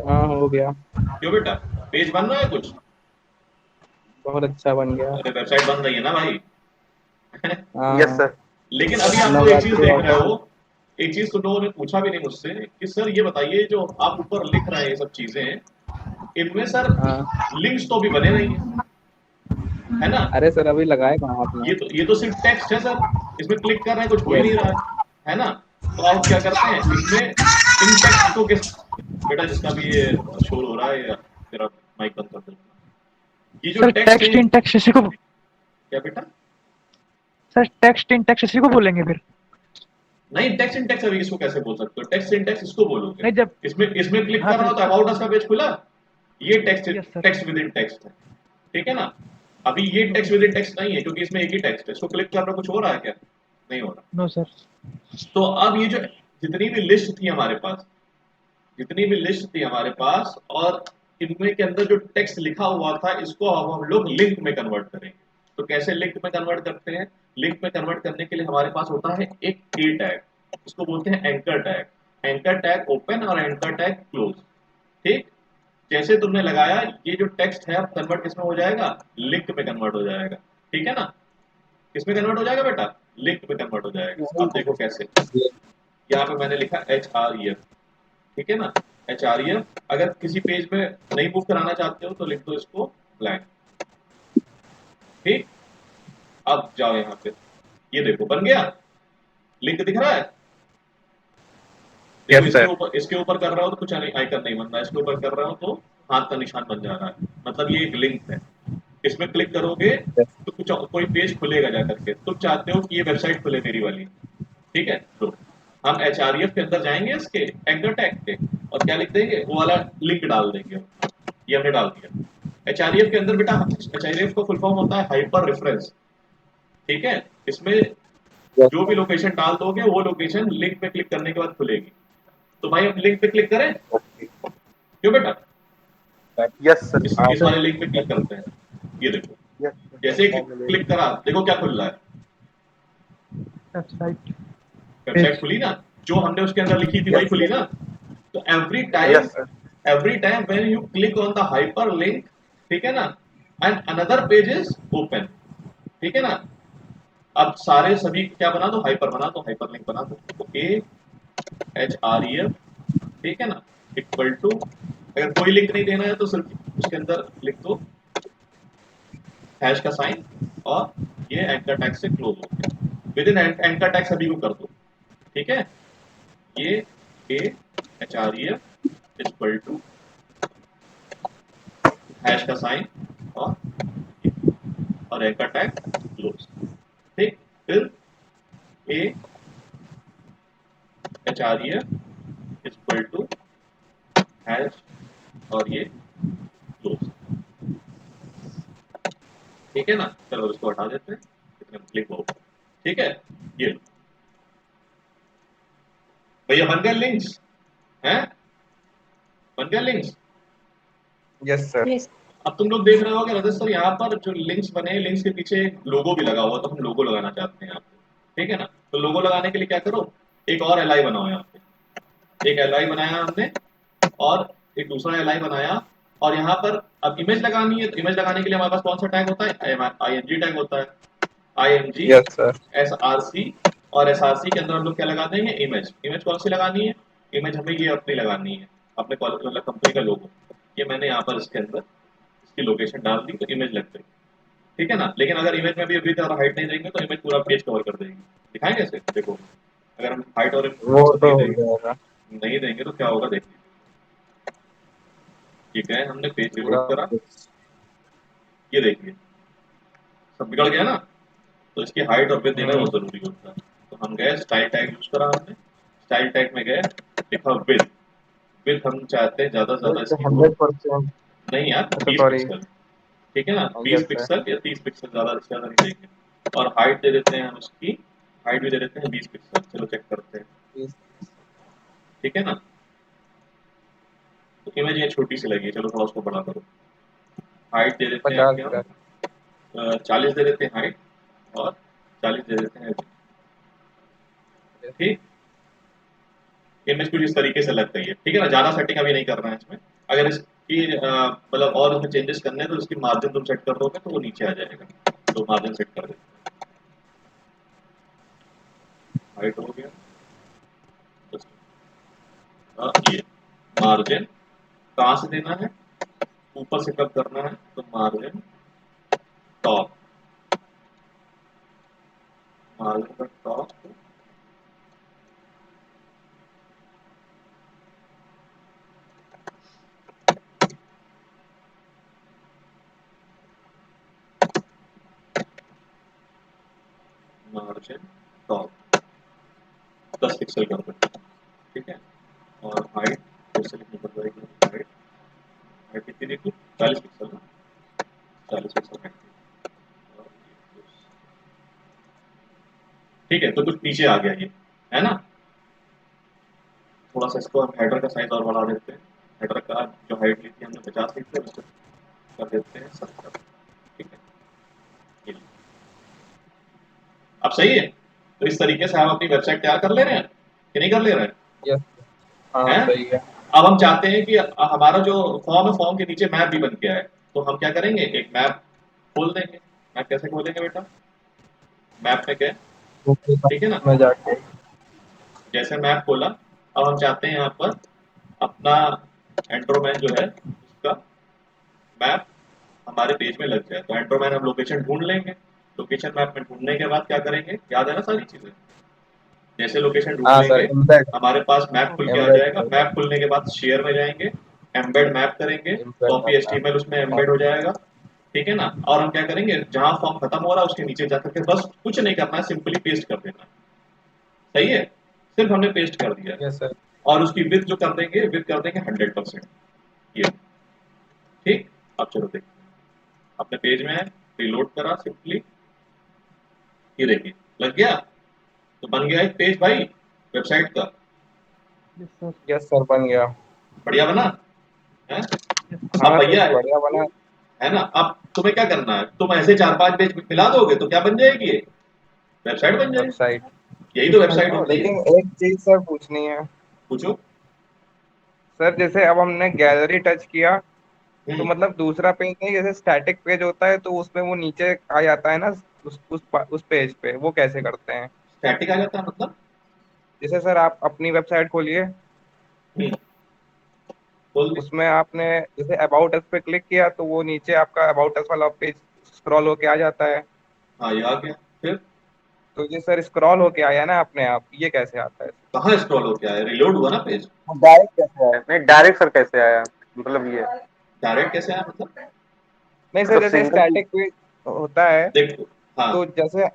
हाँ, हो गया। क्यों बेटा, पेज बन रहा है कुछ? बहुत अच्छा बन गया। अरे वेबसाइट बन रही है ना भाई। हाँ। Yes sir. लेकिन अभी आप लोग एक चीज नवरात्रि देख रहे ऑफर। हो, एक चीज तो लोगों ने पूछा भी नहीं मुझसे कि सर ये बताइए जो आप ऊपर लिख रहे हैं ये सब चीजें, इनमें सर हाँ। लिंक्स तो भी बने नहीं है ना? अरे सर, अभी लगाए कहाँ आपने? ये तो सिर्फ टेक्स्ट है सर, इसमें क्लिक कर रहे हैं, कुछ हो ही यस नहीं रहा सर। है ना? तो आप क्या करते हैं इसमें, इन टेक्स्ट को किस, बेटा जिसका भी ये शोर हो रहा है या तेरा माइक बंद कर दो। ये जो सर टेक्स्ट है, टेक्स्ट इन टेक्स्ट इसी को, क्या बेटा? सर टेक्स्ट इन टेक्स्ट इसी को बोलेंगे फिर? नहीं, टेक्स्ट इन टेक्स्ट अभी इसको कैसे बोल सकते हो? टेक्स्ट इन टेक्स्ट इसको बोलोगे। नहीं जब, इसमें इसमें क्लिक हाँ कर रहा फिर, हो तो अबाउट अस का पेज खुला, ये text, yes sir. Text with in text है। ठीक है ना? अभी ये टेक्स्ट विद इन टेक्स्ट नहीं है क्योंकि इसमें एक ही टेक्स्ट है। इसको क्लिक कर रहा, कुछ हो रहा है क्या? नहीं हो रहा। No sir. तो अब ये जो जितनी भी लिस्ट थी हमारे पास, जितनी भी लिस्ट थी हमारे पास, और इनमें के अंदर जो टेक्स्ट लिखा हुआ था, इसको अब हम लोग लिंक में कन्वर्ट करेंगे। तो कैसे लिंक में कन्वर्ट करते हैं? लिंक में कन्वर्ट करने के लिए हमारे पास होता है एक ए टैग, इसको बोलते हैं anchor tag. Anchor tag open और एंकर टैग क्लोज। ठीक, जैसे तुमने लगाया ये जो टेक्स्ट है अब कन्वर्ट किसमें हो जाएगा, लिंक में कन्वर्ट हो जाएगा, ठीक है ना। किसमें कन्वर्ट हो जाएगा बेटा, लिंक में कन्वर्ट हो जाएगा। अब देखो कैसे, यहाँ पे मैंने लिखा HREF, ठीक है ना, HREF। अगर किसी पेज में नहीं मूव कराना चाहते हो तो लिख दो इसको ब्लैंक, ठीक। अब जाओ यहाँ पे, ये देखो बन गया, लिंक दिख रहा है। देखो यस सर। इसके ऊपर कर रहा हो तो कुछ आइकन नहीं बन रहा है, इसके ऊपर कर रहा हो तो हाथ का निशान बन जा रहा है, मतलब ये एक लिंक है। इसमें क्लिक करोगे तो कुछ कोई पेज खुलेगा जा करके, तुम चाहते हो कि ये वेबसाइट खुले मेरी वाली, ठीक है। तो हम HREF के अंदर जाएंगे, इसके एंकर टैग के, और क्या लिख देंगे, वो वाला लिंक डाल देंगे। ये हमने डाल दिया। HREF के अंदर बेटा, HREF का फुल फॉर्म होता है हाइपर रेफरेंस, ठीक है। इसमें जो भी लोकेशन डाल दोगे वो लोकेशन लिंक पे क्लिक करने के बाद खुलेगी। तो भाई हम लिंक पे क्लिक करें, क्यों बेटा, यस सर। इस वाले लिंक पे क्लिक करते हैं। ये देखो जैसे ही क्लिक करा, देखो क्या खुल रहा है, वेबसाइट वेबसाइट खुली ना, जो हमने उसके अंदर लिखी थी वही खुली ना। तो yes sir. every time when you click on the hyperlink, ठीक है ना, and another page is open, ठीक है ना। अब सारे सभी क्या बना दो, हाइपर बना दो, हाइपर लिंक बना दो। तो HREF, ठीक है ना, इक्वल टू, अगर कोई लिंक नहीं देना है तो सिर्फ उसके अंदर लिख दो हैश का साइन, और ये एंकर टैग से क्लोज हो गया। विद इन एंकर टैग सभी को कर दो, ठीक है। ये HREF इक्वल टू हैश का साइन और एंकर टैग क्लोज, ठीक। फिर HREF इक्वल टू हैश और ये क्लोज, ठीक है ना। चलो इसको हटा देते हैं, इतने में क्लिक हो, ठीक है। ये लो भैया, बन गए लिंक्स हैं, बन गया लिंक्स। Yes sir. Yes. अब तुम लोग देख रहे हो कि रजत सर यहाँ पर जो लिंक्स बने, लिंक्स के पीछे लोगो भी लगा हुआ, तो हम लोगो लगाना चाहते हैं यहाँ पे, ठीक है ना। तो लोगो लगाने के लिए क्या करो, एक और LI बनाओ यहाँ पे। एक LI बनाया हमने और एक दूसरा LI बनाया, और यहाँ पर अब इमेज लगानी है, तो इमेज लगाने के लिए हमारे पास कौन सा टैग होता है, IMG टैग होता है, IMG यस सर। SRC। और SRC के अंदर हम लोग क्या लगा देंगे, इमेज। इमेज कौन सी लगानी है, इमेज हमें ये अपनी लगानी है, अपने कॉलेज मतलब कंपनी का लोगो। ये मैंने यहाँ पर इसके अंदर इसकी लोकेशन डाल दी तो इमेज लग गई, ठीक है ना। लेकिन अगर इमेज में भी अभी तरह हाइट नहीं देंगे तो इमेज पूरा पेज कवर कर देगी। दिखाएंगे इसे, देखो अगर हम हाइट और वो तो नहीं हो देंगे, जाएगा नहीं देंगे तो क्या होगा, देखिए ये क्या है, हमने पेज पूरा। रिलोड करा, ये देखिए सब बिगड़ गया ना। तो इसकी हाइट और विड्थ देना बहुत जरूरी होता है। तो हम गए स्टाइल टैग यूज करा हमने, स्टाइल टैग में गए, लिखा विड्थ। विड्थ हम चाहते हैं ज्यादा से ज्यादा इसकी हो, 100%। नहीं यार अच्छा 20 सॉरी। पिक्सल, ठीक है ना, 20 यस सर। पिक्सल या 30 पिक्सल, ज्यादा से ज्यादा नहीं देंगे। और हाइट दे देते हैं हम उसकी, हाइट भी दे देते हैं 20 पिक्सल। चलो चेक करते हैं, ठीक है ना। तो इमेज ये छोटी सी लगी है, चलो थोड़ा उसको बड़ा करो। हाइट दे देते हैं 50 आपके सर। हम 40 दे देते हैं हाइट, और 40 दे देते हैं, ठीक। इमेज कुछ इस तरीके से लग गई है, ठीक है ना। ज्यादा सेटिंग अभी नहीं करना है इसमें। अगर इसकी मतलब और उसमें चेंजेस करने हैं तो इसकी मार्जिन तुम सेट कर दोगे तो वो नीचे आ जाएगा, तो मार्जिन सेट कर देते हैं। हाइट हो गया, ये मार्जिन कहाँ से देना है, ऊपर से कब करना है, तो मार्जिन टॉप, मार्जिन का टॉप, मार्जिन टॉप 10 पिक्सल कर देते हैं, ठीक है। और हाइट फिर से लिखनी पड़ जाएगी, हाइट हाइट कितनी देखी, 40 पिक्सल ना, 40 पिक्सल हाइट, ठीक है। तो कुछ नीचे आ गया ये, है ना। थोड़ा सा इसको हम हेडर का साइज और बढ़ा देते हैं। हेडर का जो हाइट ली थी हमने 50 ली थी, उसको कर देते हैं 70, ठीक है। ये लीजिए। अब सही है। तो इस तरीके से हम अपनी वेबसाइट तैयार कर ले रहे हैं कि नहीं कर ले रहे यस। हाँ हैं, सही है। अब हम चाहते हैं कि हमारा जो फॉर्म है फॉर्म के नीचे मैप भी बन गया है, तो हम क्या करेंगे, एक मैप खोल देंगे। मैप कैसे खोलेंगे बेटा, मैप में गए, ठीक है ना, में जाके जैसे मैप खोला, अब हम चाहते हैं यहाँ पर अपना एंड्रोमैन जो है उसका मैप हमारे पेज में लग जाए, तो एंड्रोमैन हम लोकेशन ढूंढ लेंगे। लोकेशन मैप में ढूंढने के बाद क्या करेंगे, याद है ना सारी चीजें, जैसे लोकेशन ढूंढ हाँ सर, लेंगे इम्पैक्ट हमारे पास मैप खुल के आ एम्बेड जाएगा। मैप खुलने के बाद शेयर में जाएंगे, एम्बेड मैप करेंगे, इम्पैक्ट कॉपी एचटीएमएल उसमें एम्बेड हो जाएगा, ठीक है ना। और हम क्या करेंगे, जहां फॉर्म खत्म हो रहा है उसके नीचे जाकर के बस कुछ नहीं करना है, सिंपली पेस्ट कर देना है। सही है, सिर्फ हमने पेस्ट कर दिया है। Yes sir. और उसकी विथ जो कर देंगे, विथ कर देंगे 100%। ये ठीक। अब चलो देखते हैं, अपने पेज में है, रिलोड करा सिंपली, ये देखिए लग गया, तो बन गया एक पेज भाई वेबसाइट का। Yes sir. यस सर, बन गया। बढ़िया बना है। अब हाँ सर, भैया बढ़िया बना। है ना, अब तुम्हें क्या करना है, तुम ऐसे 4-5 पेज मिला दोगे तो क्या बन जाएगी, ये वेबसाइट बन जाएगी। वेबसाइट। यही तो वेबसाइट होती है। लेकिन एक चीज सर पूछनी है। पूछो। सर जैसे अब हमने गैलरी टच किया, तो हम्म। मतलब दूसरा पेज नहीं, जैसे स्टैटिक पेज होता है तो उसमें वो नीचे आ जाता है ना, उस पेज पे वो कैसे करते हैं? स्टैटिक आ जाता है मतलब? जैसे सर आप अपनी वेबसाइट खोलिए, हम्म, बोल दी। उसमें आपने जैसे अबाउट अस पे क्लिक किया तो वो नीचे आपका अबाउट अस वाला पेज स्क्रॉल होके आ जाता है। हाँ ये आ गया, फिर तो ये सर स्क्रॉल होके आया ना अपने आप, ये कैसे आता है? कहाँ स्क्रॉल हो गया है, रिलोड हुआ ना पेज। डायरेक्ट कैसे आया, नहीं डायरेक्ट सर कैसे आया, मतलब ये डायरेक्ट कैसे आया मतलब? नहीं सर, मतलब जैसे सिंगल। स्टैटिक पेज होता है, देखो, हाँ, तो जैसे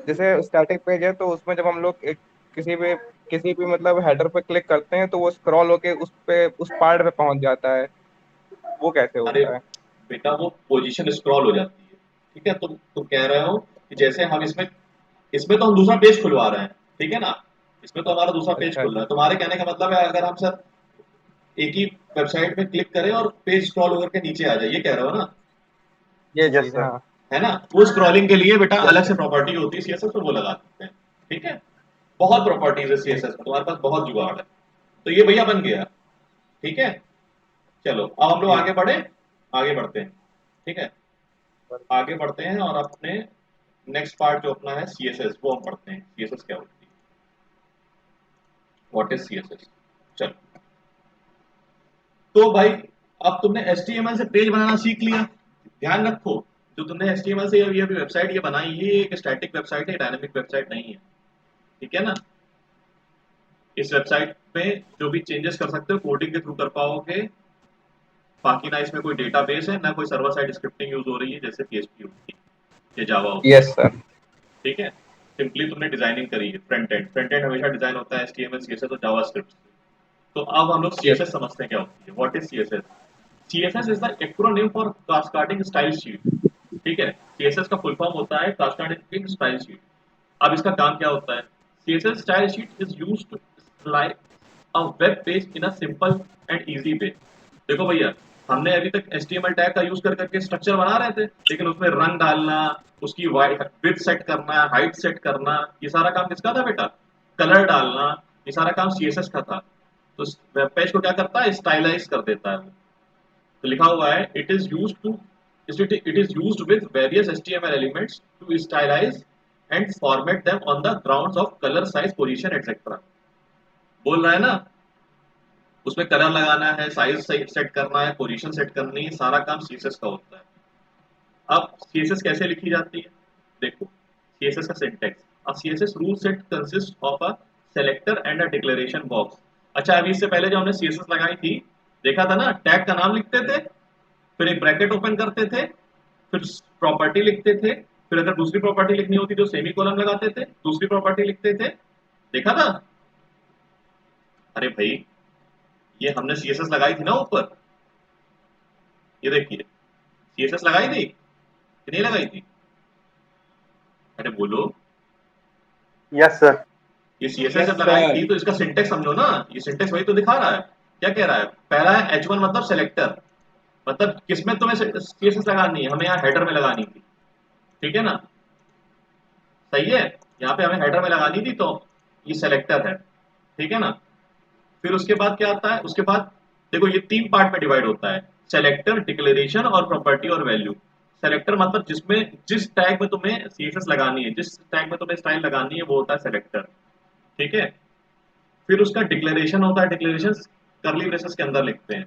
जैसे स्टैटिक पेज है तो उसमें जब हम लोग किसी भी मतलब हेडर पे क्लिक करते हैं तो वो स्क्रॉल होके उस पार्ट पे पहुंच जाता है, वो कैसे अरे होता है? बेटा वो पोजीशन स्क्रॉल हो जाती है, ठीक है। तुम कह रहे हो कि जैसे हम इसमें इसमें तो हम दूसरा पेज खुलवा रहे हैं, ठीक है ना, इसमें तो हमारा दूसरा पेज अच्छा खुल रहा अच्छा। है। तुम्हारे कहने का मतलब है अगर हम सर एक ही वेबसाइट में क्लिक करें और पेज स्क्रॉल होकर के नीचे आ जाए, ये कह रहे हो ना, ये यस चीज, सर। हाँ। है ना। वो स्क्रॉलिंग के लिए बेटा यस अलग से सर। प्रॉपर्टी होती है सीएसएस में, वो लगा सकते हैं, ठीक है। बहुत प्रॉपर्टीज है ठीक। सीएसएस में, तुम्हारे पास बहुत जुगाड़ है। तो ये भैया बन गया, ठीक है। चलो अब हम लोग ठीक। आगे बढ़े, आगे बढ़ते हैं, ठीक है। आगे बढ़ते हैं और अपने नेक्स्ट पार्ट जो अपना है सीएसएस, वो हम पढ़ते हैं, सीएसएस क्या होती है, व्हाट इज सीएसएस। चलो, तो भाई अब तुमने एचटीएमएल से पेज बनाना सीख लिया। ध्यान रखो, जो तुमने एचटीएमएल से ये वेबसाइट ये बनाई, ये एक स्टैटिक वेबसाइट है, डायनामिक वेबसाइट नहीं है, ठीक है ना। इस वेबसाइट में जो भी चेंजेस कर सकते हो कोडिंग के थ्रू कर पाओगे। बाकी ना इसमें कोई डेटाबेस है, ना कोई सर्वर साइड स्क्रिप्टिंग यूज हो रही है जैसे पीएचपी होती है या जावा होता यस है, सर। ठीक है। सिंपली तुमने डिजाइनिंग करी है, फ्रंट एंड हमेशा डिजाइन होता है एचटीएमएल सीएसएस और जावास्क्रिप्ट से। तो अब हम लोग यस। सीएसएस समझते हैं क्या होती है, what is CSS. CSS is the acronym for cascading style sheet, ठीक है। सीएसएस का फुल फॉर्म होता है कास्केडिंग स्टाइल शीट। अब इसका काम क्या होता है, CSS style sheet is used to style a web page in a simple and easy way. देखो भैया, हमने अभी तक HTML टैग का यूज कर करके स्ट्रक्चर बना रहे थे, लेकिन उसमें रंग डालना, उसकी विड्थ सेट करना, हाइट सेट करना, ये सारा काम किसका था बेटा, कलर डालना, ये सारा काम CSS का था। तो वेब पेज को क्या करता है, स्टाइलाइज कर देता है वो। तो लिखा हुआ है it is used with various HTML elements to stylize and format them on the grounds of color, size, position, etc. बोल रहा है ना, उसमें कलर लगाना है, साइज सेट करना है, पोजीशन सेट करनी है, सारा काम सीएसएस का होता है। अब सीएसएस कैसे लिखी जाती है, देखो सीएसएस का syntax, a CSS rule set consist of a selector and a declaration box. अच्छा, अभी इससे पहले जो हमने सीएसएस लगाई थी, देखा था ना, टैग का नाम लिखते थे, फिर एक ब्रैकेट ओपन करते थे, फिर प्रॉपर्टी लिखते थे, फिर अगर दूसरी प्रॉपर्टी लिखनी होती तो सेमी कॉलम लगाते थे, दूसरी प्रॉपर्टी लिखते थे, देखा था। अरे भाई, ये हमने सीएसएस लगाई थी ना ऊपर, ये देखिए सीएसएस लगाई थी कि नहीं लगाई थी, अरे बोलो। Yes sir. ये सीएसएस यस जब लगाई सर। थी तो इसका सिंटेक्स समझो ना, ये सिंटेक्स वही तो दिखा रहा है। क्या कह रहा है, पहला है H1 मतलब सेलेक्टर, मतलब किसमें तुम्हें सीएसएस लगानी है, हमें यहाँ हेडर में लगानी थी, ठीक है ना। सही है, यहाँ पे हमें हेडर में लगानी थी, तो ये सेलेक्टर है, ठीक है ना। फिर उसके बाद क्या आता है, उसके बाद देखो ये 3 पार्ट में डिवाइड होता है, सेलेक्टर, डिक्लेरेशन और प्रॉपर्टी और वैल्यू। सेलेक्टर मतलब जिसमें जिस टैग में तुम्हें सीएसएस लगानी है, जिस टैग में तुम्हें स्टाइल लगानी है वो होता है सेलेक्टर, ठीक है। फिर उसका डिक्लेरेशन होता है, डिक्लेरेशन कर्ली ब्रेसेस के अंदर लिखते हैं।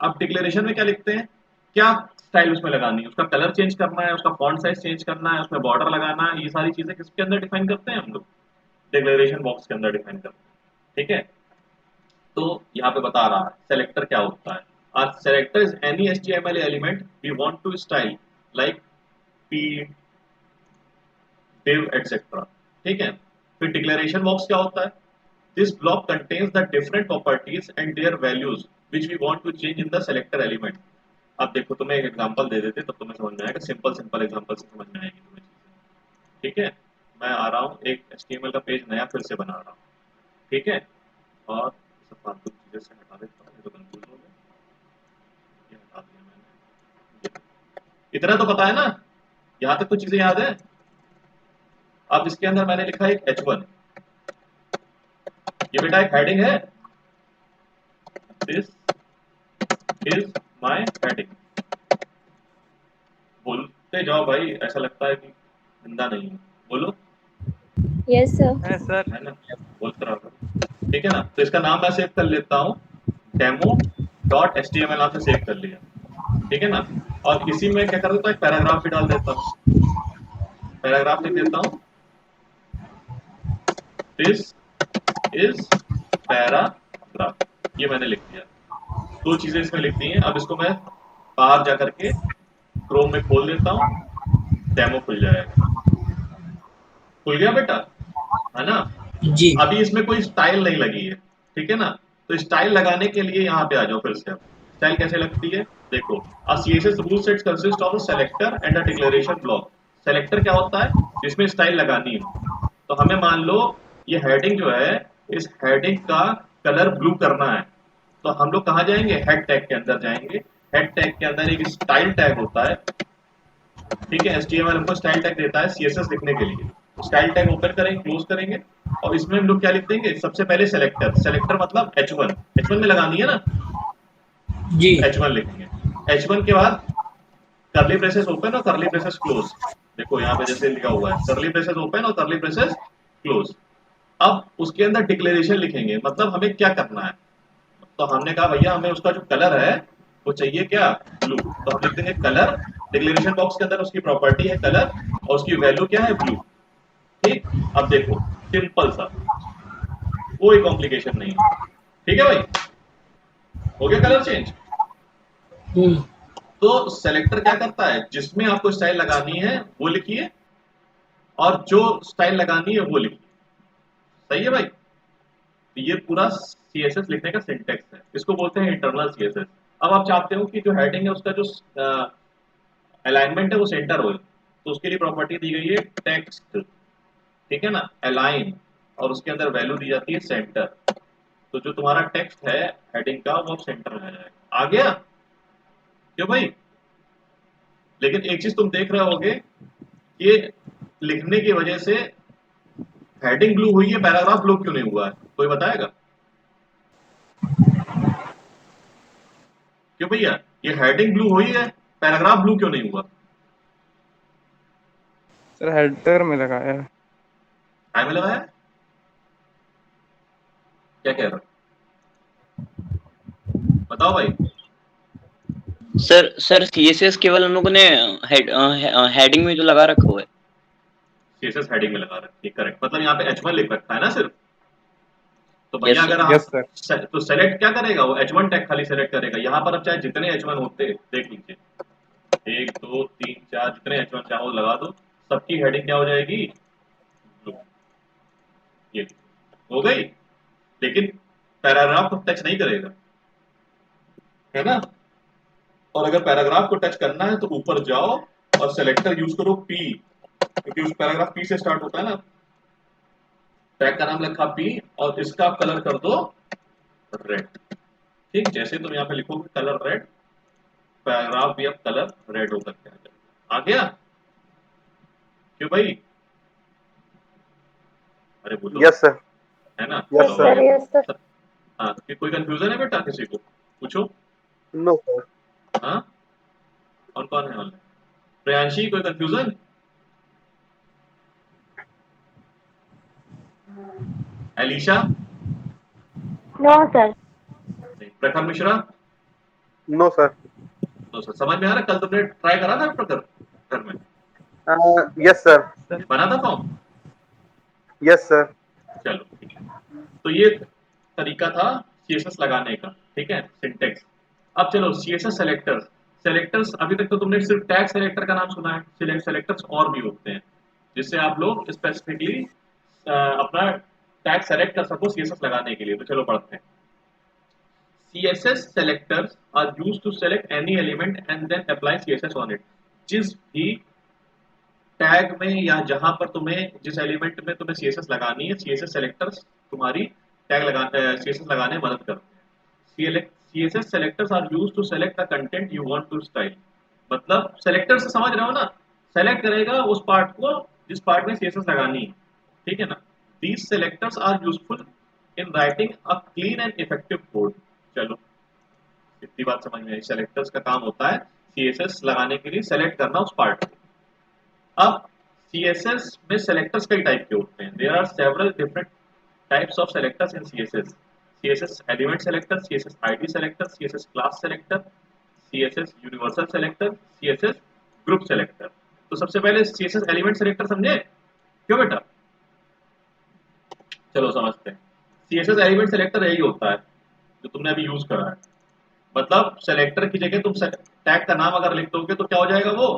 अब डिक्लेरेशन में क्या लिखते हैं, क्या स्टाइल उसमें लगानी है, उसका कलर चेंज करना है, उसका फॉन्ट साइज चेंज करना है, उसमें बॉर्डर लगाना है, ये सारी चीजें किसके अंदर डिफाइन करते हैं हम लोग, डिक्लेरेशन बॉक्स के अंदर डिफाइन करते हैं, ठीक है। तो यहाँ पे बता रहा है सेलेक्टर क्या होता है। A selector is any HTML element we want to style like p, div, etc. ठीक है। फिर डिक्लेरेशन बॉक्स क्या होता है, this block contains the different properties and their values which we want to change in the selector element. अब देखो तुम्हें एक एग्जांपल दे देते तब तुम्हें समझ में आएगा, सिंपल सिंपल एग्जांपल से समझ में आएगी तुम्हें चीजें, ठीक है। मैं आ रहा हूँ एक HTML का पेज नया फिर से बना रहा हूँ, ठीक है। और सब फालतू चीजें से हटा देता हूँ, ये तो कंफ्यूज हो गया, ये हटा दिया मैंने। इतना तो पता है ना, यहाँ तक तो चीजें याद है। अब इसके अंदर मैंने लिखा है एक H1, ये बेटा एक हेडिंग है, दिस इज माय हेडिंग। बोलते जाओ भाई, ऐसा लगता है कि जिंदा नहीं है, बोलो। Yes sir. है सर। है ना, बोलते रहो, ठीक है ना। तो इसका नाम मैं सेव कर लेता हूँ, डेमो डॉट HTML नाम से सेव कर लिया, ठीक है ना। और इसी में क्या कर देता हूँ, एक पैराग्राफ भी डाल देता हूँ, पैराग्राफ लिख देता हूँ, दिस इज पैराग्राफ, ये मैंने लिख दिया। 2 चीजें इसमें लिख दी हैं। अब इसको मैं बाहर जा करके क्रोम में खोल देता हूँ, डेमो खुल जाएगा। खुल गया बेटा, है ना। जी अभी इसमें कोई स्टाइल नहीं लगी है, ठीक है ना। तो स्टाइल लगाने के लिए यहाँ पे आ जाओ फिर से। अब स्टाइल कैसे लगती है देखो, a CSS rule set consist of a selector and a declaration block. Selector क्या होता है, जिसमें स्टाइल लगानी है। तो हमें मान लो ये हेडिंग जो है, इस हेडिंग का कलर ब्लू करना है, तो हम लोग कहाँ जाएंगे, हेड टैग के अंदर जाएंगे। हेड टैग के अंदर एक स्टाइल टैग होता है, ठीक है। HTML हमको स्टाइल टैग देता है CSS लिखने के लिए। स्टाइल टैग ओपन करेंगे, क्लोज करेंगे, और इसमें हम लोग क्या लिख देंगे, सबसे पहले सेलेक्टर, सेलेक्टर मतलब H1, H1 में लगानी है ना, जी तो H1 लिखेंगे। H1 के बाद करली ब्रेसेस ओपन और करली ब्रेसेस क्लोज, देखो यहाँ पे जैसे लिखा हुआ है, करली ब्रेसेस ओपन और करली ब्रेसेस क्लोज। अब उसके अंदर डिक्लेरेशन लिखेंगे, मतलब हमें क्या करना है। तो हमने कहा भैया हमें उसका जो कलर है वो चाहिए क्या, ब्लू, तो हम लिख देंगे कलर। डिक्लेरेशन बॉक्स के अंदर उसकी प्रॉपर्टी है कलर, और उसकी वैल्यू क्या है, ब्लू, ठीक। अब देखो सिंपल सा, कोई कॉम्प्लिकेशन नहीं है, ठीक है भाई, हो गया कलर चेंज। हम्म तो सेलेक्टर क्या करता है, जिसमें आपको स्टाइल लगानी है वो लिखिए, और जो स्टाइल लगानी है वो लिखिए, सही है भाई। तो ये पूरा CSS लिखने का सिंटेक्स है, इसको बोलते हैं इंटरनल CSS। अब आप चाहते हो कि जो हेडिंग है उसका जो अलाइनमेंट है वो सेंटर हो, तो उसके लिए प्रॉपर्टी दी गई है टेक्स्ट, ठीक है ना, अलाइन, और उसके अंदर वैल्यू दी जाती है सेंटर। तो जो तुम्हारा टेक्स्ट है हेडिंग का वो सेंटर में आ जाएगा। आ गया क्यों भाई। लेकिन एक चीज तुम देख रहे होगे, ये लिखने की वजह से हेडिंग ब्लू हुई है, पैराग्राफ ब्लू क्यों नहीं हुआ है, कोई बताएगा क्यों भैया, ये हेडिंग ब्लू हुई है, पैराग्राफ ब्लू क्यों नहीं हुआ। सर हेडर में लगाया है। टाइम लगाया, क्या कह रहा हो? बताओ भाई। सर सर सीएसएस केवल हम लोगों ने हेडिंग में जो लगा रखा हुआ है। CSS हेडिंग में लगा रखी है, करेक्ट। मतलब यहाँ पे H1 लिख रखा है ना सिर्फ, तो भैया यस अगर सर। यस आप सर। तो सेलेक्ट क्या करेगा, वो H1 टैग खाली सेलेक्ट करेगा। यहाँ पर अब चाहे जितने H1 होते देख लीजिए, 1 2 3 4 जितने H1 चाहो लगा दो, सबकी हेडिंग क्या हो जाएगी, ब्लू, ये हो गई। लेकिन पैराग्राफ को टच नहीं करेगा, है ना। और अगर पैराग्राफ को टच करना है तो ऊपर जाओ और सेलेक्टर यूज करो P, क्योंकि उस पैराग्राफ P से स्टार्ट होता है ना। टैग का नाम लिखा P और इसका आप कलर कर दो रेड, ठीक। जैसे तुम यहाँ पे लिखोगे कलर रेड, पैराग्राफ भी अब कलर रेड होकर के आ जाएगा। आ गया क्यों भाई, अरे बोलो, यस सर। है ना। यस चलो यस भाई, सर, यस सर। हाँ, कि कोई कंफ्यूजन है बेटा किसी को? पूछो। No sir. हाँ, कौन कौन है ऑनलाइन? प्रियांशी, कोई कंफ्यूजन? एलिशा? No sir. नहीं। प्रखर मिश्रा? No sir. तो सर समझ में आ रहा है? कल तुमने ट्राई करा था प्रखर घर में? Yes sir. बना था फॉर्म? Yes sir. चलो ठीक है। तो ये तरीका था सीएसएस लगाने का, ठीक है, सिंटेक्स। अब चलो सीएसएस सेलेक्टर्स। सेलेक्टर्स अभी तक तो तुमने सिर्फ टैग सेलेक्टर का नाम सुना है, सेलेक्टर्स और भी होते हैं जिससे आप लोग स्पेसिफिकली अपना टैग सेलेक्ट कर सको सीएसएस लगाने के लिए। तो चलो पढ़ते हैं। CSS selectors are used to select any element and then apply CSS on it। जिस भी टैग में या जहां पर तुम्हें जिस एलिमेंट में तुम्हें CSS लगानी है, CSS सेलेक्टर्स तुम्हारी टैग CSS लगाने में मदद करते हैं। CSS selectors are used to select the content you want to style। मतलब सेलेक्टर से समझ रहे हो ना? सेलेक्ट करेगा उस पार्ट को जिस पार्ट में CSS लगानी है, ठीक है ना? These selectors are useful in writing a clean and effective code। चलो इतनी बात समझ में आई। सेलेक्टर्स का काम होता है सीएसएस लगाने के लिए सेलेक्ट करना उस पार्ट को। अब सीएसएस में सेलेक्टर्स कई टाइप के होते हैं। There are several different types of selectors in CSS. CSS element selector, CSS ID selector, CSS class selector, CSS universal selector, CSS group selector. तो सबसे पहले सीएसएस एलिमेंट सेलेक्टर समझे क्यों बेटा? चलो समझते हैं। सीएसएस एलिमेंट सेलेक्टर यही होता है जो तुमने अभी यूज करा है। मतलब सेलेक्टर की जगह तुम टैग का नाम अगर लिख दोगे तो क्या हो जाएगा? वो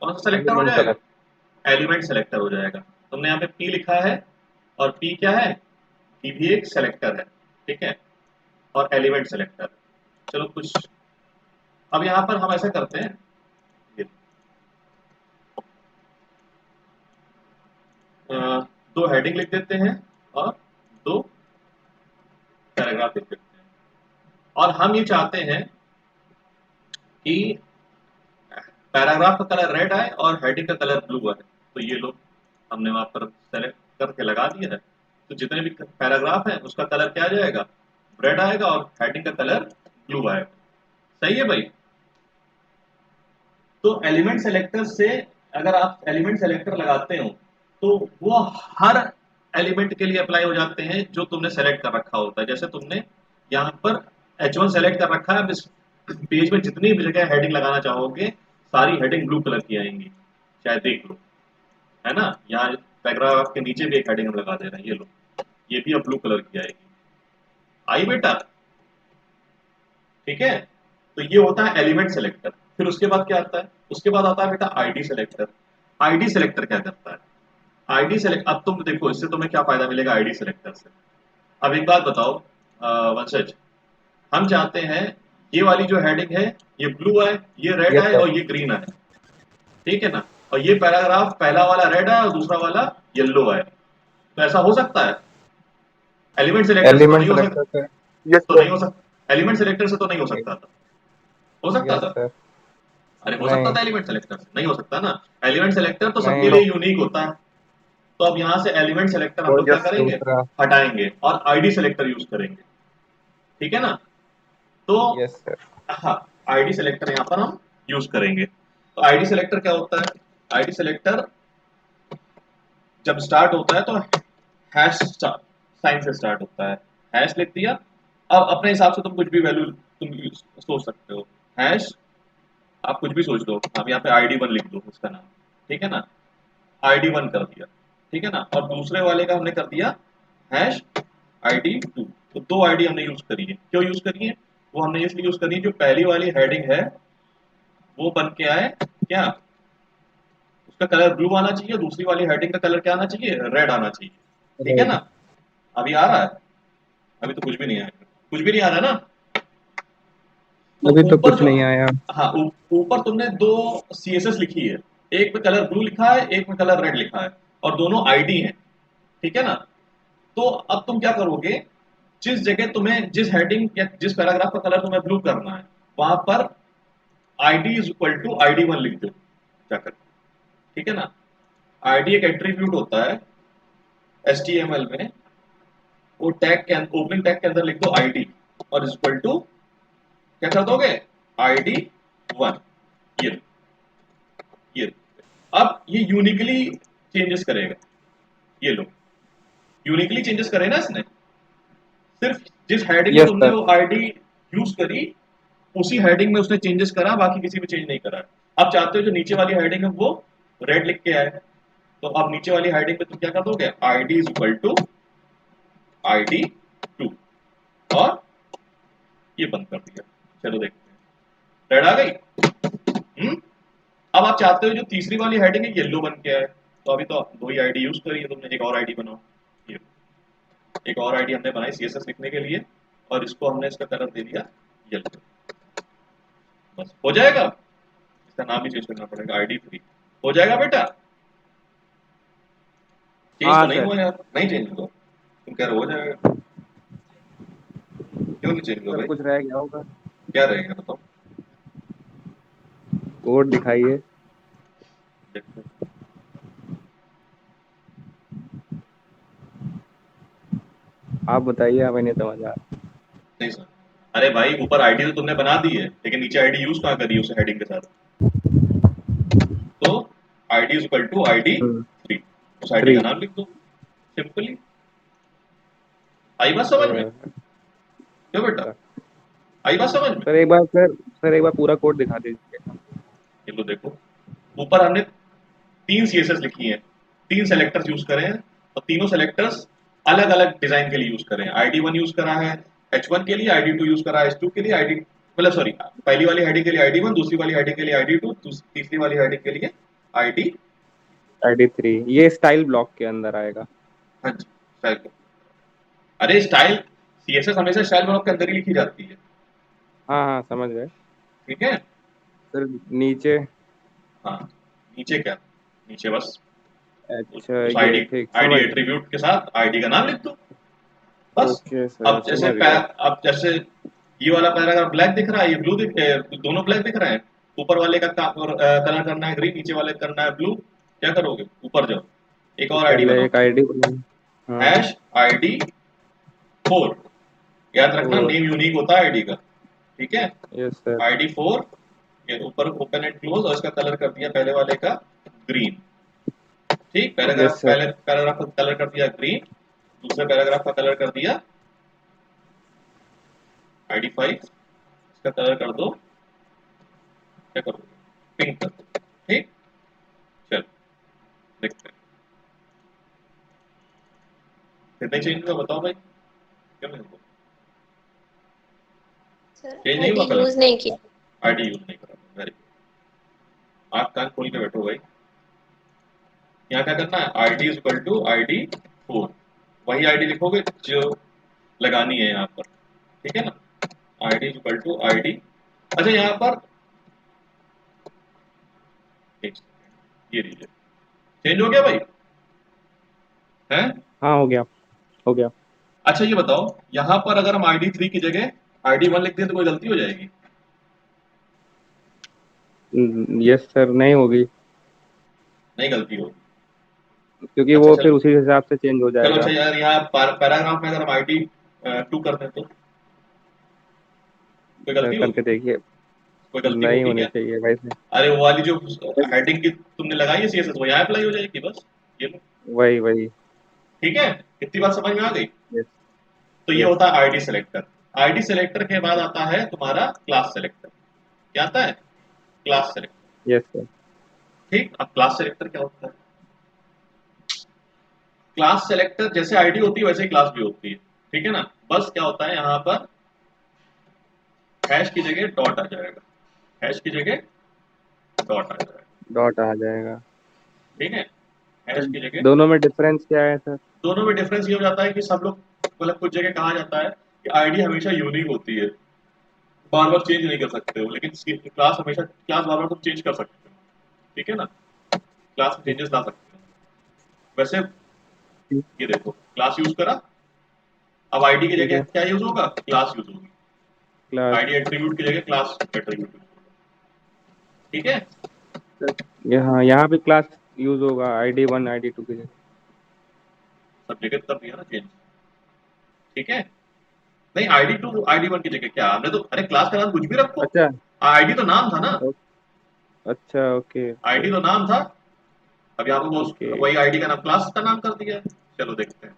कौन सा सेलेक्टर हो एलिमेंट जाएगा? सेलेक्ट। एलिमेंट सेलेक्टर हो जाएगा। तुमने यहाँ पे पी लिखा है और पी क्या है? पी भी एक सेलेक्टर है, ठीक है, और एलिमेंट सेलेक्टर। चलो कुछ अब यहाँ पर हम ऐसा करते हैं, दो हेडिंग लिख देते हैं और दो पैराग्राफ लिख देते हैं। और हम ये चाहते हैं कि पैराग्राफ का कलर रेड आए और हेडिंग का कलर ब्लू आए। तो ये लो हमने वहां पर सेलेक्ट करके लगा दिया है। तो जितने भी पैराग्राफ है उसका कलर क्या आ जाएगा? रेड आएगा और हेडिंग का कलर ब्लू आएगा। सही है भाई? तो एलिमेंट सेलेक्टर से अगर आप एलिमेंट सेलेक्टर लगाते हो तो वो हर एलिमेंट के लिए अप्लाई हो जाते हैं जो तुमने सेलेक्ट कर रखा होता है। जैसे तुमने यहाँ पर H1 सेलेक्ट कर रखा है, अब इस पेज में जितनी भी जगह हेडिंग लगाना चाहोगे सारी हेडिंग ब्लू कलर की आएंगी, चाहे देख लो, है ना? यहाँ पैराग्राफ के नीचे भी एक हेडिंग हम लगा दे रहे हैं, ये लो, ये भी अब ब्लू कलर की आएगी। आई बेटा? ठीक है। तो ये होता है एलिमेंट सेलेक्टर। फिर उसके बाद क्या आता है? उसके बाद आता है बेटा आईडी सेलेक्टर। आईडी सेलेक्टर क्या करता है? आईडी सेलेक्ट, अब तुम देखो इससे तुम्हें क्या फायदा मिलेगा आईडी सेलेक्टर से। अब एक बात बताओ वंशज, हम चाहते हैं ये वाली जो हेडिंग है ये ब्लू है, ये रेड यस है सर। और ये ग्रीन है, ठीक है ना? और ये पैराग्राफ पहला वाला रेड है और दूसरा वाला येलो है। तो ऐसा हो सकता है? एलिमेंट सेलेक्टर से तो एलिमेंट नहीं हो सकता। सेलेक्टर से। यस तो सर। नहीं हो सकता, एलिमेंट सेलेक्टर से तो नहीं हो सकता था। हो सकता यस था? सर। अरे हो सकता नहीं। था एलिमेंट सेलेक्टर से? नहीं हो सकता ना। एलिमेंट सेलेक्टर तो सबके नहीं। लिए यूनिक होता है। तो अब यहाँ से एलिमेंट सेलेक्टर हम तो लोग क्या यस करेंगे? दूसरा। हटाएंगे और आईडी सेलेक्टर यूज करेंगे, ठीक है ना? तो यस सर। हाँ, आईडी सेलेक्टर यहाँ पर हम यूज करेंगे। तो आईडी सेलेक्टर क्या होता है? आईडी सेलेक्टर जब स्टार्ट होता है तो हैश साइन से स्टार्ट होता है। हैश लिख दिया। अब अपने हिसाब से तुम कुछ भी वैल्यू तुम सोच सकते हो। हैश आप कुछ भी सोच लो। अब यहाँ पे ID1 लिख दो उसका नाम, ठीक है ना? ID1 कर दिया, ठीक है ना? और दूसरे वाले का हमने कर दिया हैश ID2। तो दो आईडी हमने यूज करी है। क्यों यूज करी है? वो हमने इसलिए यूज करी है जो पहली वाली हेडिंग है वो बन के आए क्या, उसका कलर ब्लू आना चाहिए, दूसरी वाली हेडिंग का कलर क्या आना चाहिए? रेड आना चाहिए, ठीक है रेड। ना? अभी आ रहा है? अभी तो कुछ भी नहीं आया, कुछ भी नहीं आ रहा ना? तो अभी तो ऊपर कुछ जो, नहीं आया। हाँ ऊपर तुमने दो सीएसएस लिखी है, एक में कलर ब्लू लिखा है एक में कलर रेड लिखा है और दोनों आईडी हैं, ठीक है ना? तो अब तुम क्या करोगे? जिस जगह तुम्हें जिस हेडिंग या जिस पैराग्राफ का कलर तुम्हें ब्लू करना है वहां पर ID is equal to ID1 लिख दो जाकर, ठीक है ना? ID एक एट्रीब्यूट होता है HTML में वो टैग के ओपनिंग टैग के अंदर लिख दो आईडी और इक्वल टू क्या कर दोगे आईडी 1 ये अब ये यूनिकली चेंजेस करेगा। ये लो यूनिकली चेंजेस करे ना इसने, सिर्फ जिस हेडिंग में यस तुमने सर। वो आईडी यूज करी उसी हेडिंग में उसने चेंजेस करा, बाकी किसी में चेंज नहीं करा। अब चाहते हो जो नीचे वाली हेडिंग है वो रेड लिख के आए, तो अब नीचे वाली हेडिंग पे तुम क्या कर दोगे ID is equal to ID 2 और ये बंद कर दिया। चलो देखते हैं रेड आ गई। अब आप चाहते हो जो तीसरी वाली हेडिंग है येलो बन के आए, तो अभी तो दो ही आईडी यूज करी है तुमने, एक और आईडी बनाओ। ये एक और आईडी हमने बनाई सीएसएस लिखने के लिए और इसको हमने इसका कलर दे दिया येलो, बस हो जाएगा। इसका नाम भी चेंज करना पड़ेगा आईडी 3 हो जाएगा बेटा। चेंज हाँ तो नहीं सर। हुआ यार, नहीं चेंज हुआ, तुम कह रहे हो जाएगा, क्यों नहीं चेंज हुआ सर भाई? कुछ रह गया होगा। क्या रहेगा बताओ? कोड दिखाइए। देखते हैं। आप बताइए, हमें नहीं समझ आ रहा। नहीं सर, अरे भाई ऊपर आईडी तो तुमने बना दी है लेकिन नीचे आईडी यूज कहाँ करी उस हेडिंग के साथ, तो ID is equal to ID 3 उस आईडी का 3। नाम लिख दो सिंपली। आई बात समझ में? क्यों बेटा आई बात समझ में? सर एक बार पूरा कोड दिखा दीजिए। ये लो देखो, ऊपर हमने 3 सीएसएस लिखी हैं, 3 सेलेक्टर्स यूज करे हैं और तीनों सेलेक्टर्स अलग अलग डिजाइन के लिए यूज करे हैं। आईडी 1 यूज करा है H1 के लिए, आईडी 2 यूज करा है H2 के लिए, आईडी मतलब सॉरी पहली वाली हेडिंग के लिए आईडी 1, दूसरी वाली हेडिंग के लिए आईडी 2, तीसरी वाली हेडिंग के लिए आईडी आईडी 3 ये स्टाइल ब्लॉक के अंदर आएगा। हाँ जी स्टाइल। अरे स्टाइल सीएसएस हमेशा स्टाइल ब्लॉक के अंदर ही लिखी जाती है, हाँ हाँ समझ गए। ठीक है। सर नीचे। हाँ नीचे क्या, नीचे बस अच्छा उस ये आईडी ठीक आईडी समझ। एट्रीब्यूट के साथ आईडी का नाम लिख दो बस। ओके सर समझ गया। अब जैसे ये वाला पैराग्राफ ब्लैक दिख रहा है, ये ब्लू दिख दोनों ब्लैक दिख रहे हैं। ऊपर वाले का कलर करना है ग्रीन, नीचे वाले का करना है ब्लू। क्या करोगे ऊपर जाओ एक और आईडी पहले बनाओ एक आईडी बनाई। हाँ हैश आईडी 4, याद रखना 4। नेम यूनिक होता है आईडी का, ठीक है। Yes sir. आईडी 4 ये ऊपर ओपन एंड क्लोज और इसका कलर कर दिया पहले वाले का ग्रीन, ठीक। Yes sir. पहले पैराग्राफ का कलर कर दिया ग्रीन, दूसरे पैराग्राफ का कलर कर दिया आईडी 5, इसका कलर कर दो क्या करो पिंक कर दो, ठीक। चल देखते हैं कितने चेंज हुआ बताओ भाई, क्यों नहीं हुआ? चेंज नहीं हुआ कलर, यूज नहीं किया। आईडी यूज नहीं करा, वेरी गुड। आँख कान खोल के बैठो भाई। यहाँ क्या करना है ID is equal to ID 4, वही आईडी लिखोगे जो लगानी है यहाँ पर, ठीक है ना। ID is equal to ID, अच्छा यहाँ पर ये लीजिए चेंज हो गया भाई हैं। हाँ हो गया हो गया। अच्छा ये बताओ यहाँ पर अगर हम आईडी 3 की जगह आईडी 1 लिख दें तो कोई गलती हो जाएगी? यस सर नहीं होगी, नहीं गलती होगी, क्योंकि अच्छा वो चलो फिर उसी हिसाब से चेंज हो चलो। जाएगा। अच्छा यार यहाँ पैराग्राफ में अगर हम आईडी 2 कर दें तो कोई सर गलती करके होगी? देखिए। कोई गलती नहीं होगी होनी क्या? चाहिए वैसे। अरे वो वाली जो हेडिंग की तुमने लगाई है सीएसएस वो यहाँ अप्लाई हो जाएगी बस, ये लो, वही वही। ठीक है। इतनी बात समझ में आ गई? यस तो ये यस। होता है आईडी सेलेक्टर। आईडी सेलेक्टर के बाद आता है तुम्हारा क्लास सेलेक्टर। क्या आता है? Class selector, yes sir. ठीक। अब क्लास सेलेक्टर क्या होता है? क्लास सेलेक्टर जैसे आईडी होती है वैसे ही क्लास भी होती है, ठीक है ना। बस क्या होता है यहाँ पर हैश की जगह डॉट आ जाएगा, हैश की जगह डॉट आ जाएगा, डॉट आ जाएगा। ठीक है। हैश की जगह दोनों में डिफरेंस क्या है सर? दोनों में डिफरेंस ये हो जाता है कि सब लोग मतलब कुछ जगह कहा जाता है कि आईडी हमेशा यूनिक होती है, बार बार चेंज नहीं कर सकते हो, लेकिन क्लास हमेशा क्लास बार बार तुम चेंज कर सकते हो, ठीक है ना। क्लास में चेंजेस ला सकते हो। वैसे ये देखो क्लास यूज करा, अब आईडी की ठीक जगह है। क्या यूज होगा? क्लास यूज होगी। क्लास। आईडी एट्रीब्यूट की जगह क्लास एट्रीब्यूट, ठीक है। यहाँ भी क्लास यूज होगा, ID 1 ID 2 की जगह। सब जगह कर दिया ना चेंज, ठीक है, नहीं ID2 ID1 की जगह क्या हमने तो, अरे क्लास का नाम कुछ भी रखो, अच्छा ID तो नाम था ना, अच्छा ओके ID तो नाम था, अब यहाँ पे ओके। वही ID का नाम क्लास का नाम कर दिया है। चलो देखते हैं,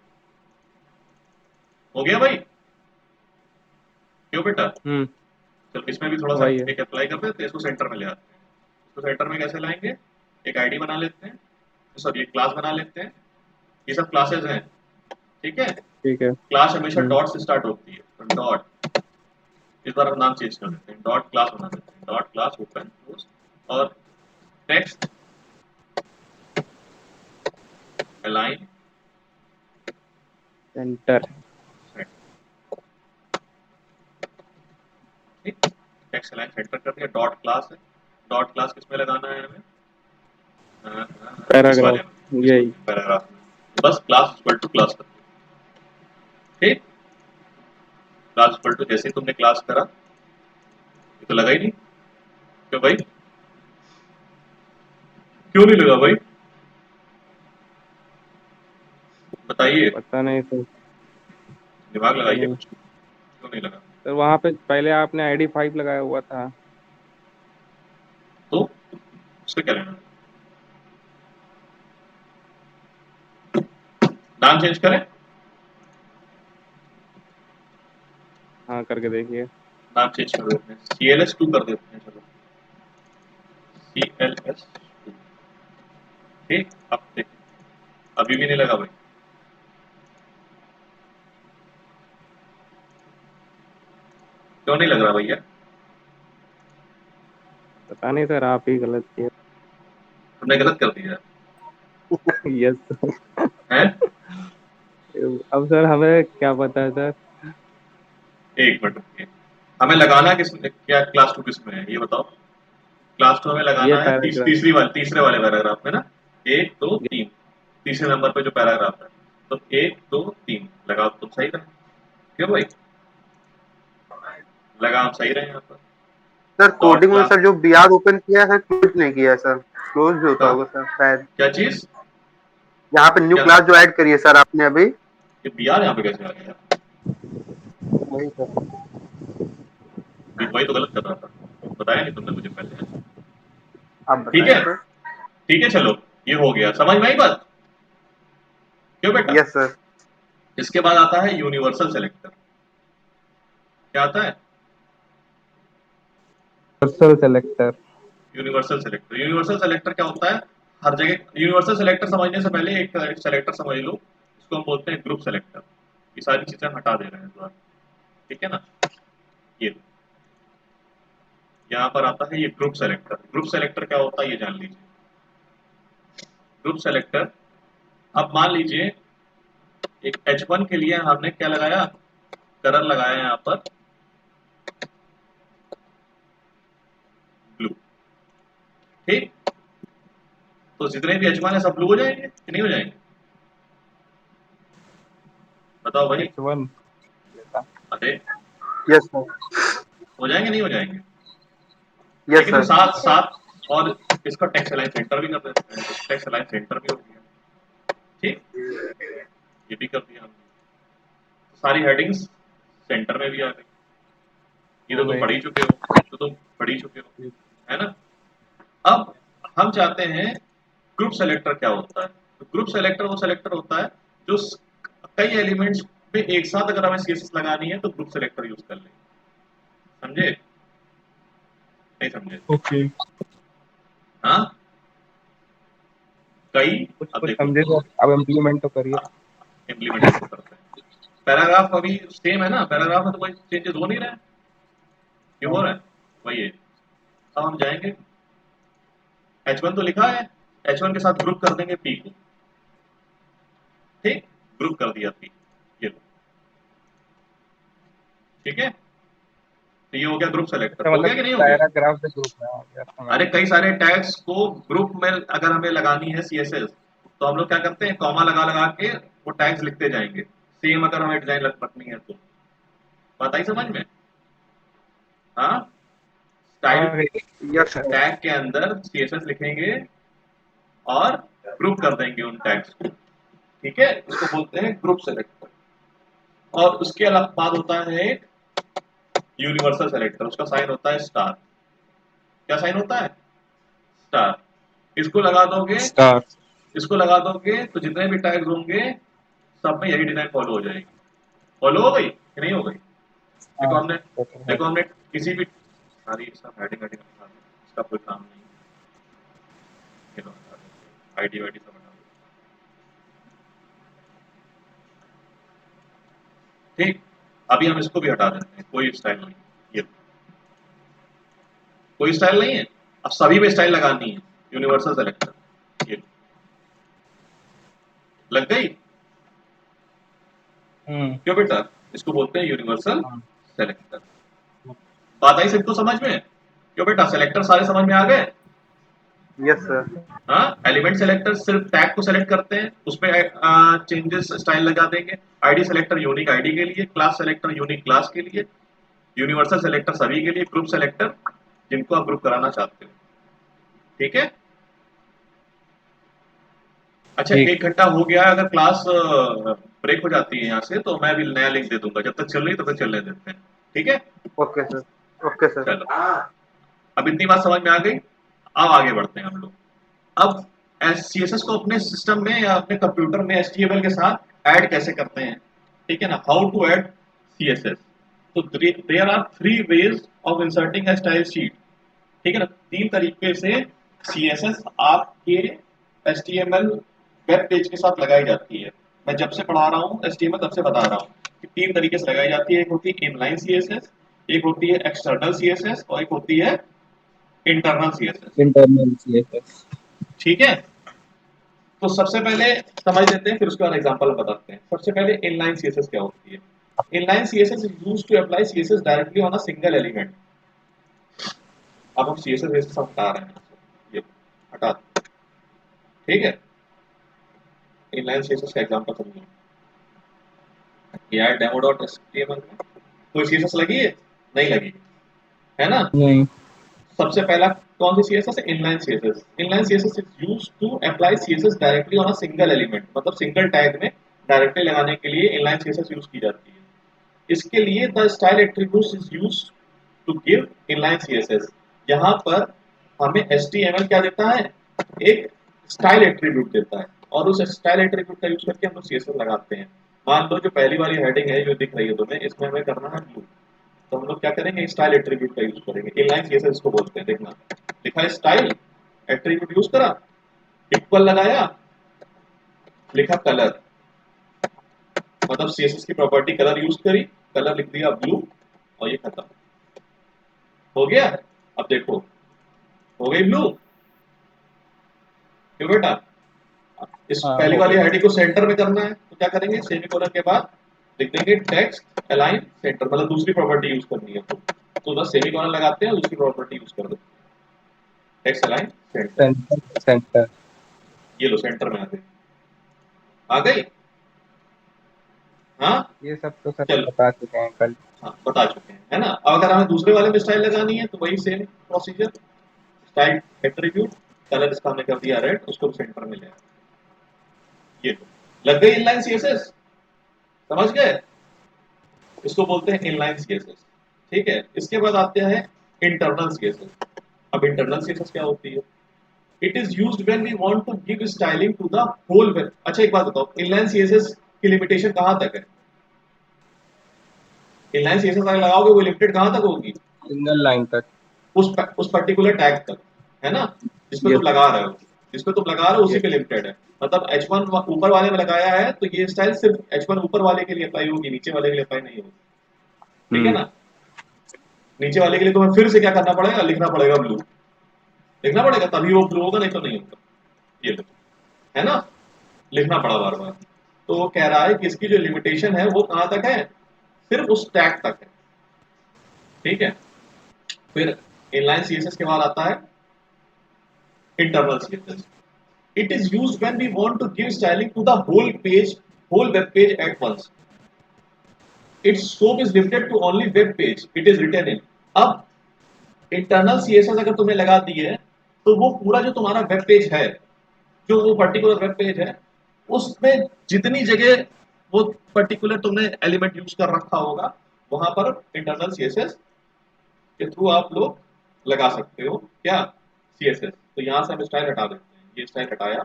हो गया भाई, क्यों बेटा, हम्म। चलो इसमें भी थोड़ा सा वही है। एक अप्लाई करते हैं, तो इसको सेंटर में ले आते हैं। इसको सेंटर में कैसे लाएंगे, एक आईडी बना लेते हैं, सॉरी एक क्लास बना लेते हैं, ये सब क्लासेस हैं, ठीक है, ठीक है। क्लास हमेशा डॉट से स्टार्ट होती है, तो डॉट, इस बार हम नाम चेंज कर देते हैं, डॉट क्लास बना देते हैं, डॉट क्लास ओपन क्लोज, और टेक्स्ट अलाइन सेंटर। ठीक, टेक्स्ट अलाइन सेंटर कर दिया, डॉट क्लास है, डॉट क्लास किसमें लगाना है हमें, इस वाले पैराग्राफ में, यही। पैराग्राफ में, बस क्लास इक्वल टू क्लास कर दिया, ठीक, क्लास इक्वल टू, जैसे ही तुमने क्लास करा, ये तो लगा ही नहीं, क्यों भाई, क्यों नहीं लगा भाई, बताइए, पता नहीं सर। दिमाग पता लगाइए नहीं कुछ, क्यों नहीं लगा, सर, वहाँ पे पहले आपने ID5 लगाया हुआ था। तो उससे क्या लेना, नाम चेंज करें, हाँ करके देखिए। नाम चेंज कर देते हैं, CLS2 कर देते हैं, चलो CLS2, ठीक, अब देखिए, अभी भी नहीं लगा भाई, क्यों नहीं लग रहा भैया, पता नहीं सर, आप ही गलत किए। तुमने गलत कर दिया यस सर। है, अब सर हमें क्या पता है सर। एक मिनट रुकिए, हमें लगाना किस, क्या क्लास 2 किस में है ये बताओ, क्लास 2 हमें ये लगाना है पैराग्राफ। तीसरे वाले पैराग्राफ में ना, 1 2 3, तीसरे नंबर पे जो पैराग्राफ है, तो 1 2 3 लगा, तुम सही रहे, क्यों भाई, लगा आप सही रहे यहाँ पर, सर डॉट कोडिंग में क्लास, सर जो बीआर ओपन किया है क्लोज नहीं किया है सर, क्लोज भी होता कहाँ, होगा सर शायद। क्या चीज, यहाँ पे न्यू क्या, क्लास जो ऐड करी है सर आपने अभी। ये BR यहाँ पे कैसे आ गया, वही सर। वही तो गलत कर रहा था, बताया नहीं तुमने मुझे पहले, आप ठीक बताएं है, सर। ठीक है, चलो ये हो गया, समझ में आई बात, क्यों बेटा, यस सर। इसके बाद आता है यूनिवर्सल सेलेक्टर, क्या आता है, पर्सनल सेलेक्टर। यूनिवर्सल सेलेक्टर क्या होता है, हर जगह यूनिवर्सल सेलेक्टर समझने से पहले एक सेलेक्टर समझ लो, इसको हम बोलते हैं ग्रुप सेलेक्टर, ये सारी चीजें हम हटा दे रहे हैं इस बार, ठीक है ना, ये यहाँ पर आता है ये ग्रुप सेलेक्टर, ग्रुप सेलेक्टर क्या होता है ये जान लीजिए, ग्रुप सेलेक्टर, अब मान लीजिए एक H1 के लिए हमने क्या लगाया, कलर लगाया यहाँ पर ब्लू, ठीक, तो जितने भी H1 है सब ब्लू हो जाएंगे कि नहीं हो जाएंगे, बताओ भाई, H1। अरे यस सर। हो जाएंगे नहीं हो जाएंगे, यस लेकिन हम सर। साथ साथ और इसका टेक्स्ट अलाइन सेंटर भी कर देते हैं, तो टेक्स्ट अलाइन सेंटर भी हो गया, ठीक, ये भी कर दिया हमने, तो सारी हेडिंग्स सेंटर में भी आ गई, ये तो हो तुम गई। पढ़ ही चुके हो, तो तुम पढ़ ही चुके हो, है ना, अब हम चाहते हैं ग्रुप सेलेक्टर क्या होता है, तो ग्रुप सेलेक्टर वो सेलेक्टर होता है जो कई एलिमेंट्स में एक साथ अगर हमें CSS लगानी है तो ग्रुप सेलेक्टर यूज कर लेंगे, समझे, नहीं समझे, ओके। हाँ, कई, कुछ अब कुछ देखो, समझे सर, अब इम्प्लीमेंट तो करिए। इम्प्लीमेंट इसको करते हैं, पैराग्राफ अभी सेम है ना, पैराग्राफ में तो कोई चेंजेस हो नहीं रहा है, क्यों हो रहा है, वही है, अब हम जाएंगे, H1 तो लिखा है, H1 के साथ ग्रुप कर देंगे P को, ठीक, ग्रुप कर दिया P, ये लो, ठीक है, तो ये हो गया ग्रुप सेलेक्टर, अच्छा हो मतलब गया कि नहीं हो गया, पैराग्राफ से ग्रुप में आ गया, समझ अरे गया। कई सारे टैग्स को ग्रुप में अगर हमें लगानी है CSS, तो हम लोग क्या करते हैं, कॉमा लगा लगा के वो टैग्स लिखते जाएंगे, सेम अगर हमें डिजाइन रखनी है तो, बात आई समझ में, हाँ, स्टाइल हाँ यस सर। टैग के अंदर CSS लिखेंगे और ग्रुप कर देंगे उन टैग्स को, ठीक है, इसको बोलते हैं ग्रुप सेलेक्टर, और उसके अलावा बाद होता है एक यूनिवर्सल सेलेक्टर, उसका साइन होता है स्टार। क्या साइन होता है? स्टार। इसको लगा दोगे, स्टार। इसको लगा दोगे तो जितने भी टैग्स होंगे सब में यही डिजाइन फॉलो हो जाएगी। फॉलो हो गई कि नहीं हो गई? देखो हमने किसी भी सारी सब हेडिंग हेडिंग इसका कोई काम नहीं, आईडी वाईडी सब हटा दो। ठीक, अभी हम इसको भी हटा देते हैं, कोई स्टाइल नहीं, ये कोई स्टाइल नहीं है। अब सभी में स्टाइल लगानी है, यूनिवर्सल सेलेक्टर, ये लग गई। क्यों बेटा? इसको बोलते हैं यूनिवर्सल सेलेक्टर। बात आई सबको समझ में? क्यों बेटा? सेलेक्टर सारे समझ में आ गए? Yes sir. हाँ, एलिमेंट सेलेक्टर सिर्फ टैग को सेलेक्ट करते हैं, उसमें चेंजेस स्टाइल लगा देंगे। आईडी सेलेक्टर यूनिक आईडी के लिए, क्लास सेलेक्टर यूनिक क्लास के लिए, यूनिवर्सल सेलेक्टर सभी के लिए, ग्रुप सेलेक्टर जिनको आप ग्रुप कराना चाहते हो। ठीक है? अच्छा, ठीक। 1 घंटा हो गया, अगर क्लास ब्रेक हो जाती है यहाँ से तो मैं भी नया लिंक दे दूंगा, जब तक चल रही तब तक चलने देते हैं। ठीक है? Okay sir. Okay sir. चलो, अब इतनी बात समझ में आ गई। अब आगे बढ़ते हैं हम लोग। अब CSS को अपने सिस्टम में या अपने कंप्यूटर में HTML के साथ ऐड कैसे करते हैं? ठीक है ना? How to add CSS। तो there are 3 ways of inserting a style sheet. ठीक है ना? 3 तरीके से CSS आपके HTML वेब पेज के साथ लगाई जाती है। मैं जब से पढ़ा रहा हूँ HTML तब से बता रहा हूँ कि 3 तरीके से लगाई जाती है। एक होती है इनलाइन CSS, एक होती है एक्सटर्नल CSS और एक होती है इंटरनल CSS। Internal CSS। ठीक है? तो सबसे पहले समझ लेते हैं, फिर उसके बाद एग्जांपल बताते हैं। सबसे पहले इनलाइन CSS क्या होती है? Inline CSS is used to apply CSS directly on a single element. अब हम CSS वैसे सब हटा रहे हैं, ये हटा दो। ठीक है? इनलाइन CSS का एग्जांपल समझो। यार demo.html में कोई CSS लगी है? नहीं लगी है ना? नहीं। सबसे पहला कौन सी CSS है? Inline CSS। Inline CSS is used to apply CSS directly on a single element, मतलब सिंगल टैग में डायरेक्टली लगाने के लिए इनलाइन CSS यूज की जाती है। इसके लिए the style attributes is used to give inline CSS। यहाँ पर हमें HTML क्या देता है? एक स्टाइल एट्रीब्यूट देता है, और उस स्टाइल एट्रीब्यूट का यूज करके हम लोग CSS लगाते हैं। मान लो जो पहली वाली हेडिंग है जो दिख रही है तुम्हें, इसमें हमें करना है ब्लू, तो हम लोग क्या करेंगे? स्टाइल एट्रीब्यूट का यूज करेंगे। इनलाइन CSS इसको बोलते हैं। देखना, लिखा है स्टाइल एट्रीब्यूट यूज करा, इक्वल लगाया, लिखा कलर, मतलब CSS की प्रॉपर्टी कलर यूज करी, कलर लिख दिया ब्लू, और ये खत्म हो गया। अब देखो, हो गई ब्लू। क्यों बेटा? इस हाँ, पहली हो वाली गई। हेडिंग को सेंटर में करना है, तो क्या करेंगे? सेमीकोलन के बाद लिख देंगे टेक्स्ट अलाइन सेंटर, मतलब दूसरी प्रॉपर्टी यूज करनी है तो बस सेमीकोलन लगाते हैं, दूसरी प्रॉपर्टी यूज कर देते हैं, text align centre. Centre centre. ये लो, सेंटर में आ गई। आ गई? हाँ, ये सब तो सर चलो, बता चुके हैं कल। हाँ बता चुके हैं, है ना? अब अगर हमें दूसरे वाले में स्टाइल लगानी है तो वही same procedure, style attribute, colour इसका हमने कर दिया रेड, उसको सेंटर में ले आया। ये लग गई इनलाइन CSS। समझ गए? इसको बोलते हैं इनलाइन CSS। ठीक है? इसके बाद आते हैं इंटरनल CSS। अब इंटरनल CSS क्या होती है? It is used when we want to give styling to the whole web. अच्छा, एक बात बताओ, इनलाइन CSS की लिमिटेशन कहां तक है? इनलाइन CSS अगर लगाओगे वो लिमिटेड कहां तक होगी? सिंगल लाइन तक। उस पर्टिकुलर टैग तक, है ना? जिसपे ये तुम लगा रहे हो, जिसपे तुम लगा रहे हो उसी ये पे लिमिटेड है। मतलब H1 ऊपर वाले में लगाया है तो ये स्टाइल सिर्फ H1 ऊपर वाले के लिए अप्लाई होगी, नीचे वाले के लिए अप्लाई नहीं होगी। ठीक है ना? नीचे वाले के लिए तुम्हें फिर से क्या करना पड़ेगा? लिखना पड़ेगा ब्लू, लिखना पड़ेगा, तभी वो ब्लू होगा, नहीं तो नहीं होगा। ये लो, है ना? लिखना पड़ा बार बार। तो वो कह रहा है कि इसकी जो लिमिटेशन है वो कहां तक है? सिर्फ उस टैग तक है। ठीक है? फिर इनलाइन CSS के बाद आता है internal CSS। It is used when we want to give styling to the whole page, whole web page at once. Its scope is limited to only web page it is written in. अब इंटरनल CSS अगर तुमने लगा दी है तो वो पूरा जो तुम्हारा वेब पेज है, जो वो पर्टिकुलर वेब पेज है, उसमें जितनी जगह वो पर्टिकुलर तुमने एलिमेंट यूज कर रखा होगा, वहां पर इंटरनल सीएसएस के थ्रू आप लोग लगा सकते हो क्या, सीएसएस। तो यहाँ से हम स्टाइल हटा देते हैं, ये स्टाइल हटाया,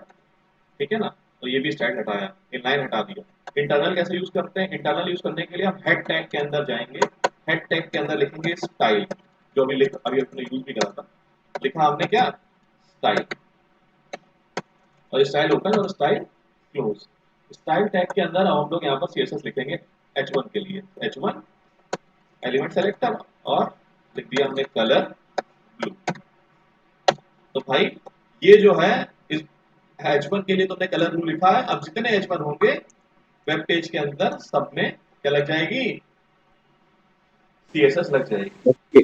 ठीक है ना, तो ये भी स्टाइल हटाया, इनलाइन हटा दिया। इंटरनल कैसे यूज करते हैं, इंटरनल यूज करने के लिए हम हेड टैग के अंदर जाएंगे, हेड टैग के अंदर लिखेंगे स्टाइल, जो अभी अपने यूज भी करा था, लिखा हमने क्या, स्टाइल, और स्टाइल ओपन और स्टाइल क्लोज। स्टाइल टैग के अंदर हम लोग यहाँ पर सीएसएस लिखेंगे h1 के लिए, h1 एलिमेंट सेलेक्टर, और लिख दिया हमने कलर ब्लू। तो भाई ये जो है इस H1 के लिए तुमने कलर ब्लू लिखा है, अब जितने H1 होंगे वेब पेज के अंदर सब में क्या लग जाएगी, सीएसएस लग जाएगी।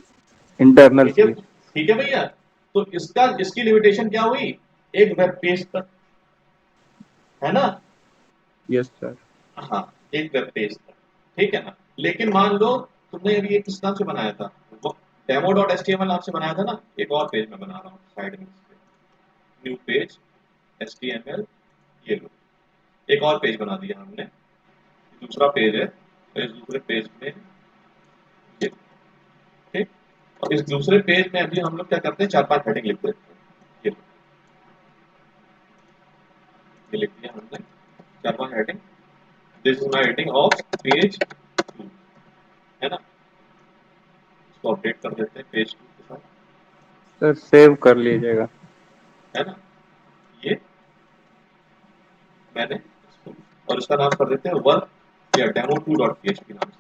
इंटरनल ठीक है, सी। ठीक है भैया। तो इसकी लिमिटेशन क्या हुई, एक वेब पेज तक, है ना। Yes sir. हाँ, एक वेब पेज तक, ठीक है ना। लेकिन मान लो तुमने अभी एक किस नाम से बनाया था, demo.html नाम से बनाया था ना, एक और पेज में बना रहा हूँ साइड में, न्यू पेज HTML, ये लो एक और पेज बना दिया हमने, दूसरा पेज है, तो इस दूसरे पेज में ये, ठीक। और इस दूसरे पेज में अभी हम लोग क्या करते हैं, 4-5 हेडिंग लिख देते हैं, ये लिख दिया हमने 4-5 heading, this is my heading of page 2, है ना। इसको अपडेट कर देते हैं पेज 2 के साथ, सर सेव कर लीजिएगा। है ना। ये मैंने इसको, और इसका नाम कर देते हैं वर्क या demo2.php नाम से,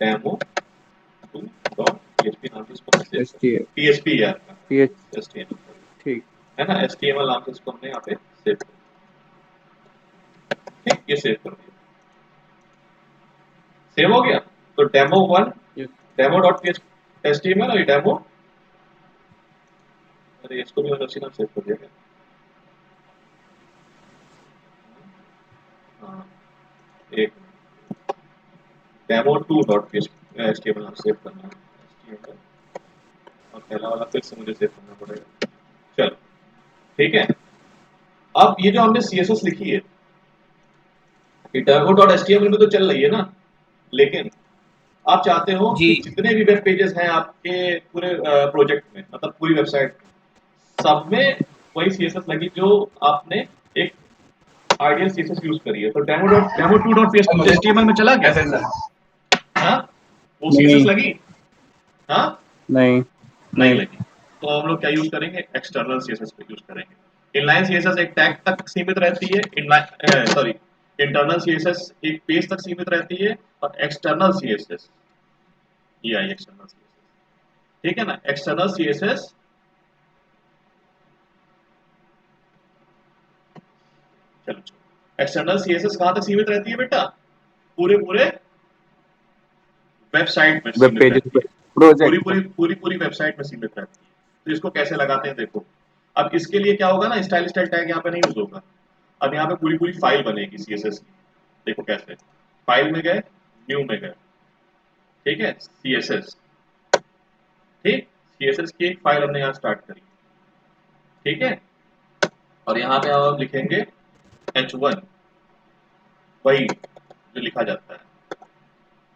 demo2.php नाम से इसको सेव एस कर, टी PHP यार, पी एच HTML ठीक। है ना, HTML नाम से इसको हमने यहाँ पे सेव कर, ठीक, ये सेव कर दिया, सेव हो गया। तो demo1 यस demo.html और ये डेमो, अरे इसको भी मैंने उसी नाम सेव कर दिया क्या? हाँ, एक demo2.html नाम सेव करना है, HTML, और पहला वाला फिर से मुझे सेव करना पड़ेगा। चलो ठीक है। अब ये जो हमने CSS लिखी है, ये demo.html में तो चल रही है ना, लेकिन आप चाहते हो जी कि जितने भी वेब पेजेस हैं आपके पूरे प्रोजेक्ट में, मतलब पूरी वेबसाइट में, सब में वही CSS लगी जो आपने एक आइडियल CSS यूज करी है। तो demo2.html में चला गया, हाँ, वो CSS नहीं लगी, हाँ, नहीं नहीं नहीं लगी। तो हम लोग क्या यूज करेंगे, एक्सटर्नल सीएसएस पे यूज करेंगे। इनलाइन सीएसएस एक टैग तक सीमित रहती है, इनलाइन सॉरी, इंटरनल सीएसएस एक पेज तक सीमित रहती है, और एक्सटर्नल सीएसएस, ये आई एक्सटर्नल सीएसएस, ठीक है ना। एक्सटर्नल सीएसएस, चलो एक्सटर्नल सीएसएस कहां तक सीमित रहती है बेटा, पूरे पूरे वेबसाइट में वेब सीमित पेजेस रहती पे है, पूरी प्रोजेक्ट पे। पूरी पूरी पूरी वेबसाइट में सीमित रहती है। तो इसको कैसे लगाते हैं देखो, अब इसके लिए क्या होगा ना, स्टाइल स्टाइल टैग यहाँ पे नहीं यूज होगा। अब यहाँ पे पूरी पूरी फाइल बनेगी सीएसएस की, देखो कैसे, फाइल में गए, न्यू में गए, ठीक है, सीएसएस, ठीक, सीएसएस की एक फाइल हमने यहाँ स्टार्ट करी, ठीक है। और यहाँ पे हम लिखेंगे H1, वही जो लिखा जाता है,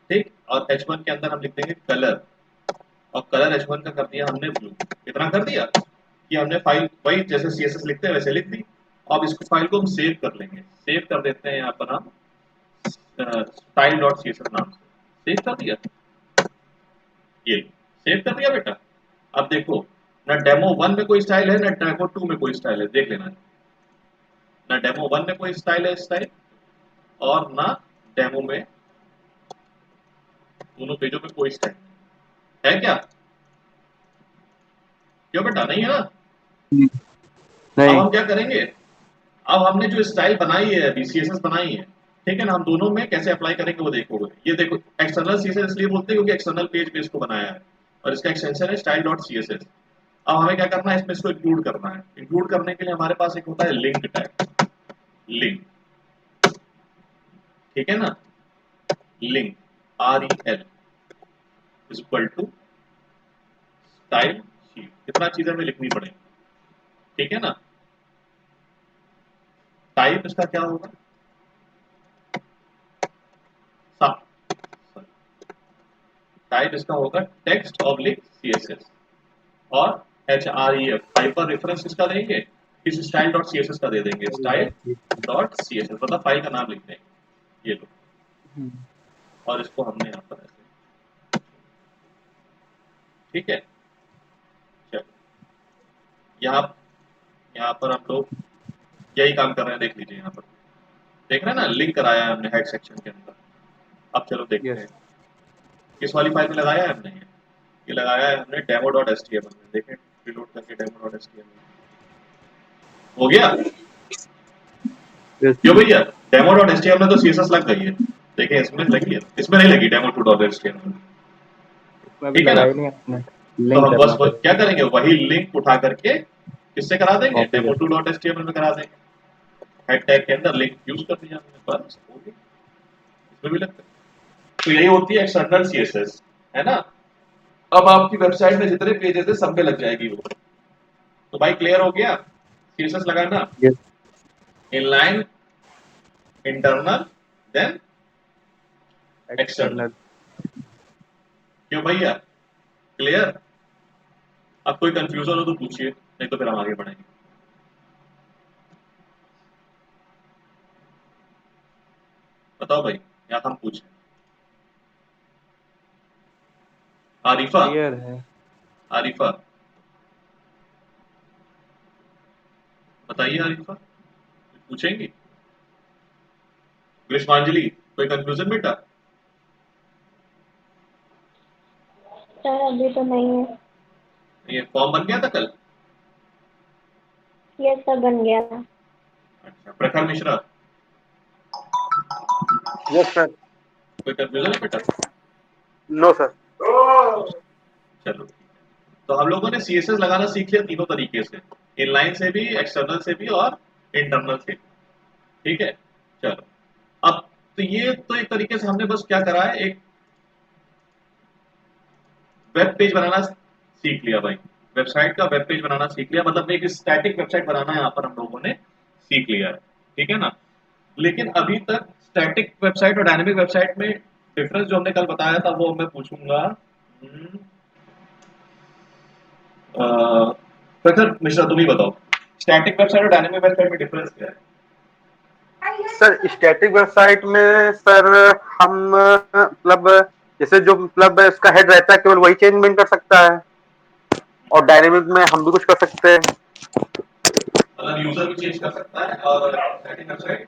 ठीक। और H1 के अंदर हम लिख देंगे कलर, और कलर H1 का कर दिया हमने ब्लू। इतना कर दिया कि हमने फाइल वही जैसे CSS लिखते हैं वैसे लिख दी। अब इसको फाइल को हम सेव कर लेंगे, सेव कर देते हैं यहाँ पर हम style.css नाम से, सेव कर दिया, ये सेव कर दिया बेटा। अब देखो, ना demo1 में कोई स्टाइल है, ना demo2 में कोई स्टाइल है, देख लेना, ना demo1 में कोई स्टाइल है स्टाइल, और ना डेमो में, दोनों पेजों में कोई स्टाइल है क्या, क्यों बेटा, नहीं है ना। अब नहीं हम क्या करेंगे, अब हमने जो स्टाइल बनाई है अभी, सीएसएस बनाई है, ठीक है ना, हम दोनों में कैसे अप्लाई करेंगे वो देखोगे। ये देखो, एक्सटर्नल सीएसएस इसलिए बोलते हैं क्योंकि एक्सटर्नल पेज पे इसको बनाया है, और इसका एक्सटेंशन है style.css। अब हमें क्या करना है, इसमें इसको इंक्लूड करना है। इंक्लूड करने के लिए हमारे पास एक होता है लिंक टैग, लिंक, ठीक है ना, link REL equal to style sheet, कितना चीजें हमें लिखनी पड़ेगी, ठीक है ना। टाइप इसका क्या होगा, टाइप इसका होगा टेक्स्ट ऑब्लिक CSS और href हाइपर रेफरेंस इसका देंगे, इस स्टाइल डॉट CSS का दे देंगे स्टाइल डॉट CSS, मतलब फाइल का नाम लिख देंगे ये लो, और इसको हमने यहाँ पर ऐसे, ठीक है। चलो यहाँ यहाँ पर हम लोग यही काम कर रहे हैं, देख लीजिए यहाँ पर देख रहे हैं ना, लिंक कराया है हमने हेड सेक्शन के अंदर। अब चलो देखते हैं किस वाली फाइल में लगाया है हमने, ये लगाया है हमने demo.html में, देखें रिलोड करके demo.html हो गया क्यों भैया, demo.html में तो CSS लग गई है, देखें इसमें लगी है, इसमें नहीं लगी demo2.html, ठीक है ना। तो हम बस क्या करेंगे, वही लिंक उठा करके किससे करा देंगे, demo2.html में करा देंगे, हेड टैग के अंदर लिंक यूज कर दिया हमने, बस हो गया, इसमें भी लगता है। तो यही होती है एक्सटर्नल CSS, है ना। अब आपकी वेबसाइट में जितने पेजेस है सब पे लग जाएगी वो। तो भाई क्लियर हो गया CSS लगाना, इनलाइन, इंटरनल, देन एक्सटर्नल। क्यों भैया क्लियर? अब कोई कंफ्यूजन हो तो पूछिए, नहीं तो फिर हम आगे बढ़ेंगे। बताओ भाई, या हम पूछें? आरिफा, क्लियर है। आरिफा बताइए, आरिफा पूछेंगी? ग्रीष्मांजलि कोई कंफ्यूजन बेटा? सर अभी तो नहीं है। ये फॉर्म बन गया था कल? ये सर बन गया था। अच्छा, प्रखर मिश्रा यस सर। कोई कंफ्यूजन है बेटा? No sir. चलो ठीक है। तो हम लोगों ने CSS लगाना सीख लिया तीनों तरीके से, इनलाइन से भी, एक्सटर्नल से भी और इंटरनल से, ठीक है। चलो अब तो ये तो एक तरीके से हमने बस क्या करा है, एक वेब पेज बनाना सीख लिया भाई, वेबसाइट का वेब पेज बनाना सीख लिया, मतलब एक स्टैटिक वेबसाइट बनाना यहाँ पर हम लोगों ने सीख लिया है, ठीक है ना। लेकिन अभी तक स्टैटिक वेबसाइट और डायनेमिक वेबसाइट में डिफरेंस जो हमने कल बताया था वो मैं पूछूंगा। प्रखर मिश्रा तुम ही बताओ, स्टैटिक वेबसाइट और डायनेमिक वेबसाइट में डिफरेंस क्या है? सर स्टैटिक वेबसाइट में सर हम मतलब जैसे जो मतलब इसका हेड रहता है केवल वही चेंजमेंट कर सकता है, और डायनेमिक में हम भी कुछ कर सकते हैं। मतलब यूजर भी चेंज कर सकता है और स्टैटिक वेबसाइट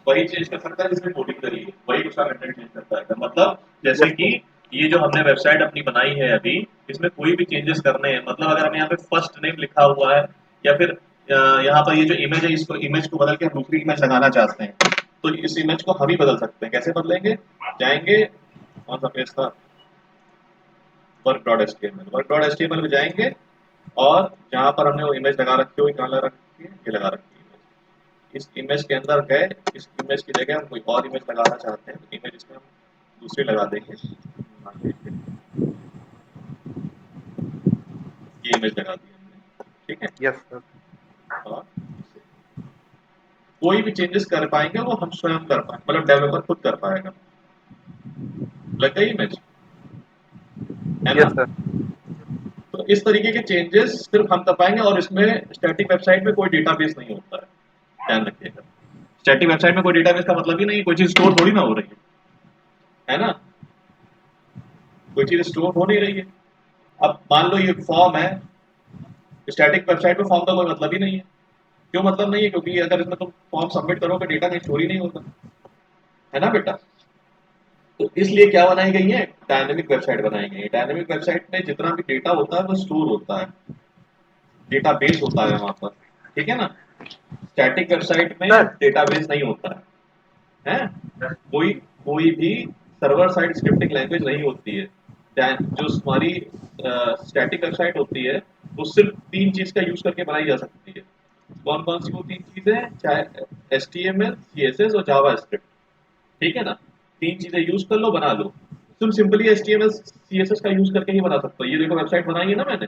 वही चेंज कर सकता है जिसमें कोडिंग करी है, वही उसका कंटेंट चेंज करता है, मतलब जैसे कि ये जो हमने वेबसाइट अपनी बनाई है अभी, इसमें कोई भी चेंजेस करने हैं, मतलब अगर हम यहाँ पे फर्स्ट नेम लिखा हुआ है या फिर यहाँ पर ये जो इमेज है, इसको इमेज को बदल के हम दूसरी इमेज लगाना चाहते हैं, तो इस इमेज को हम ही बदल सकते हैं। कैसे बदलेंगे? जाएंगे कौन सा पेज था, work.html में जाएंगे और जहाँ पर हमने वो इमेज लगा रखी हो, कहाँ लगा रखी है, ये लगा रखी है, इस इमेज के अंदर गए, इस इमेज की जगह हम कोई और इमेज लगाना चाहते हैं, तो इमेज इसमें हम दूसरी लगा देंगे, ये इमेज लगा दी हमने, ठीक है। Yes sir. और कोई भी चेंजेस कर पाएंगे वो हम स्वयं कर पाएंगे, मतलब डेवलपर खुद कर पाएगा। लग गई इमेज, है ना। Yes sir. तो इस तरीके के चेंजेस सिर्फ हम कर पाएंगे, और इसमें स्टैटिक वेबसाइट में कोई डेटाबेस नहीं होता है, ध्यान रखिएगा। स्टैटिक वेबसाइट में कोई डेटाबेस का मतलब ही नहीं, कोई चीज स्टोर थोड़ी ना हो रही है ना, कोई चीज स्टोर हो नहीं रही है। अब मान लो ये फॉर्म है, स्टैटिक वेबसाइट में फॉर्म का कोई मतलब ही नहीं है। क्यों मतलब नहीं है? क्योंकि अगर इसमें तुम फॉर्म सबमिट करोगे डेटा कहीं स्टोर ही नहीं होगा, है ना बेटा। तो इसलिए क्या बनाई गई है, डायनेमिक वेबसाइट बनाई गई है। डायनेमिक वेबसाइट में जितना भी डेटा होता है वो स्टोर होता है, डेटाबेस होता है वहां पर, ठीक है ना। स्टैटिक वेबसाइट में डेटाबेस नहीं होता है, कोई कोई भी सर्वर साइड स्क्रिप्टिंग लैंग्वेज नहीं होती है। जो हमारी स्टैटिक वेबसाइट होती है वो सिर्फ तीन चीज का यूज करके बनाई जा सकती है। कौन कौन सी वो तीन चीजें? चाहे HTML, CSS और जावा स्क्रिप्ट, ठीक है ना। तीन चीजें यूज कर लो, बना लो। तुम सिंपली HTML CSS का यूज करके ही बना सकते हो। ये देखो वेबसाइट बनाई है ना मैंने,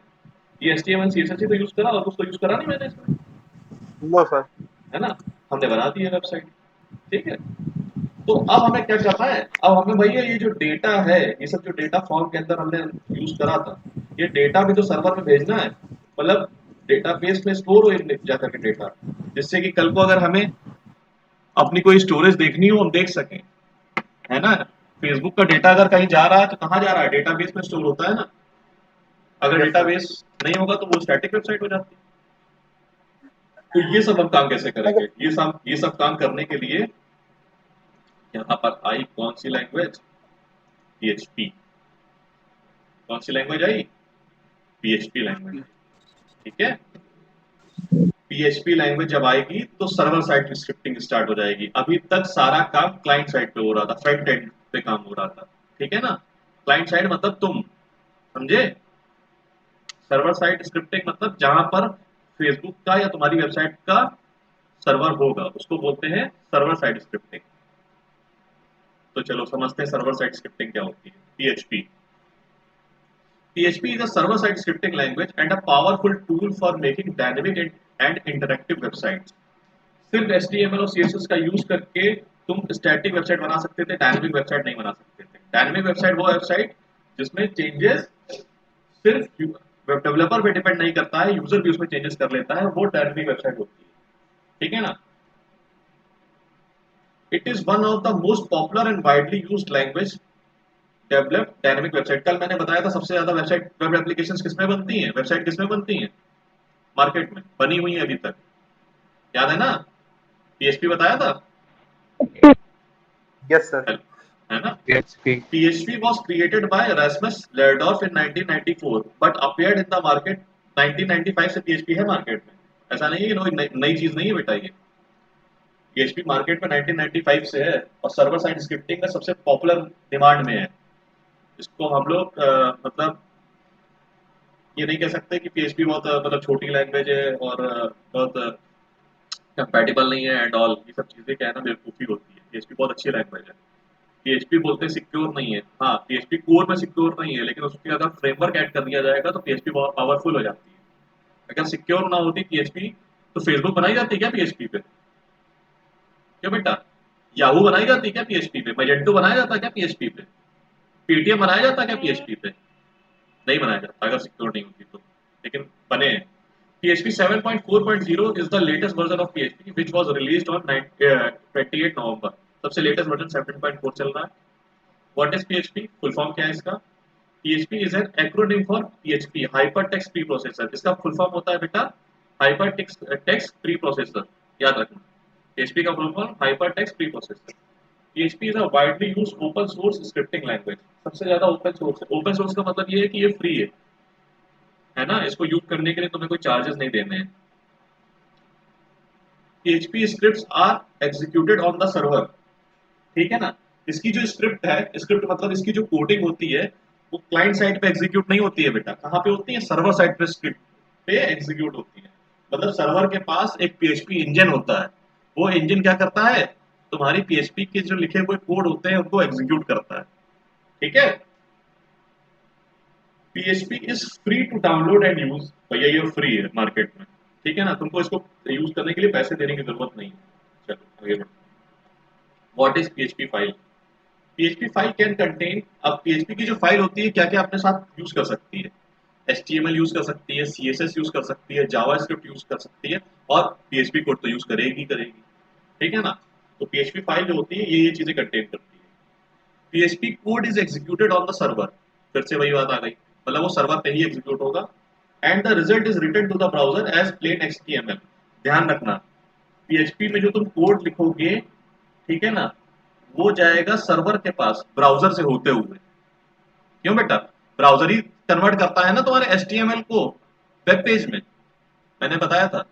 ये HTML CSS ही तो यूज करा, और कुछ तो यूज करा नहीं मैंने इसमें, नो सर। है ना। हमने बना दी है वेबसाइट, ठीक है। तो अब हमें क्या करना है, अब हमें भैया ये जो डेटा है, ये सब जो डेटा फॉर्म के अंदर हमने यूज करा था, ये डेटा भी तो सर्वर में भेजना है, मतलब डेटाबेस में स्टोर हो जा करके डेटा, जिससे कि कल को अगर हमें अपनी कोई स्टोरेज देखनी हो हम देख सकें, है ना। फेसबुक का डेटा अगर कहीं जा रहा है तो कहाँ जा रहा है, डेटाबेस में स्टोर होता है ना। अगर Yes, sir. डेटाबेस नहीं होगा तो वो स्टैटिक वेबसाइट हो जाती है। तो ये सब हम काम कैसे करेंगे, ये सब काम करने के लिए यहाँ पर आई कौन सी लैंग्वेज, PHP। कौन सी लैंग्वेज आई, PHP लैंग्वेज। ठीक है, PHP लैंग्वेज जब आएगी तो सर्वर साइड स्क्रिप्टिंग स्टार्ट हो जाएगी। अभी तक सारा काम क्लाइंट साइड पे हो रहा था, फ्रंट एंड पे काम हो रहा था, ठीक है ना। क्लाइंट साइड मतलब तुम समझे, सर्वर साइड स्क्रिप्टिंग मतलब जहां पर फेसबुक का या तुम्हारी वेबसाइट का सर्वर होगा उसको बोलते हैं सर्वर साइड स्क्रिप्टिंग। तो चलो समझते हैं सर्वर साइड स्क्रिप्टिंग क्या होती है। PHP PHP is a server-side scripting language and a powerful tool for making dynamic and interactive websites. सिर्फ HTML और CSS का यूज करके तुम स्टैटिक वेबसाइट बना सकते थे, डायनेमिक वेबसाइट नहीं बना सकते थे। डायनेमिक वेबसाइट वो वेबसाइट जिसमें चेंजेस सिर्फ डेवलपर पे डिपेंड नहीं करता है, यूजर भी उसमें चेंजेस कर लेता है, वो डायनेमिक वेबसाइट होती है, ठीक है ना। It is one of the most popular and widely used language develop dynamic website. कल मैंने बताया था सबसे ज्यादा वेबसाइट वेब एप्लीकेशंस किसमें बनती हैं, वेबसाइट किसमें बनती हैं, मार्केट में बनी हुई है अभी तक, याद है ना, PHP बताया था। Yes, sir. है ना। PHP PHP was created by Erasmus Lerdorf in 1994 but appeared in the market 1995 से PHP है मार्केट में, ऐसा नहीं है कि नई चीज नहीं है बेटा। ये PHP मार्केट में 1995 से है और सर्वर साइड स्क्रिप्टिंग का सबसे पॉपुलर डिमांड में है। इसको हम लोग मतलब ये नहीं कह सकते कि PHP बहुत मतलब छोटी लैंग्वेज है और बहुत कंपैटिबल नहीं है एंड ऑल, ये सब चीजें क्या है ना बेवकूफ़ी होती है। PHP बहुत अच्छी लैंग्वेज है। PHP बोलते हैं सिक्योर नहीं है, हाँ PHP कोर में सिक्योर नहीं है, लेकिन उसके अगर फ्रेमवर्क ऐड कर दिया जाएगा तो PHP बहुत पावरफुल हो जाती है। अगर सिक्योर ना होती PHP तो फेसबुक बनाई जाती क्या PHP पे, क्यों बेटा, याहू बनाई जाती क्या PHP पे, मैजेंटो बनाया जाता क्या PHP पे, पेटीएम बनाया जाता क्या PHP पे, नहीं बनाया जाता अगर सिक्योर नहीं होती तो, लेकिन बने हैं। PHP 7.4.0 is the latest version of PHP which was released on 28 November। सबसे लेटेस्ट वर्जन 7.4 चल रहा है। What is PHP? Full form क्या है इसका? PHP is an acronym for PHP Hypertext Preprocessor। इसका फुल फॉर्म होता है बेटा Hypertext Preprocessor, याद रखना। PHP का full form Hypertext Preprocessor। PHP is a widely used open source scripting language। सबसे ज्यादा ओपन सोर्स है। ओपन सोर्स का मतलब ये है कि ये फ्री है ना, इसको यूज करने के लिए तुम्हें कोई चार्जेस नहीं देने हैं। PHP scripts are executed on the server, ठीक है ना। इसकी जो स्क्रिप्ट है, स्क्रिप्ट मतलब इसकी जो कोडिंग होती है वो क्लाइंट साइड पे एग्जीक्यूट नहीं होती है बेटा, कहाँ पे होती है, सर्वर साइड पे स्क्रिप्ट पे एग्जीक्यूट होती है। मतलब सर्वर के पास एक PHP इंजन होता है, वो इंजन क्या करता है, तुम्हारी PHP के जो लिखे हुए कोड होते हैं उनको एग्जीक्यूट करता है, ठीक है। PHP is free to download and use, भैया ये फ्री है मार्केट में, ठीक है ना, तुमको इसको यूज करने के लिए पैसे देने की जरूरत नहीं है। चलो आगे बढ़ो। What is PHP file? PHP file can contain, अब PHP की जो फाइल होती है क्या क्या अपने साथ यूज कर सकती है, HTML यूज कर सकती है, CSS यूज कर सकती है, जावास्क्रिप्ट यूज कर सकती है और PHP कोड तो यूज करेगी करेगी, ठीक है ना। तो PHP फाइल जो होती है ये चीजें कंटेन करती है। PHP code is executed on the server, फिर से वही बात आ गई, मतलब वो सर्वर पे ही एग्जीक्यूट होगा and the result is written to the browser as plain HTML। ध्यान रखना PHP में जो तुम कोड लिखोगे, ठीक है ना, वो जाएगा सर्वर के पास ब्राउजर से होते हुए, क्यों बेटा, ब्राउजर ही कन्वर्ट करता है ना तुम्हारे HTML को वेब पेज में, मैंने बताया था।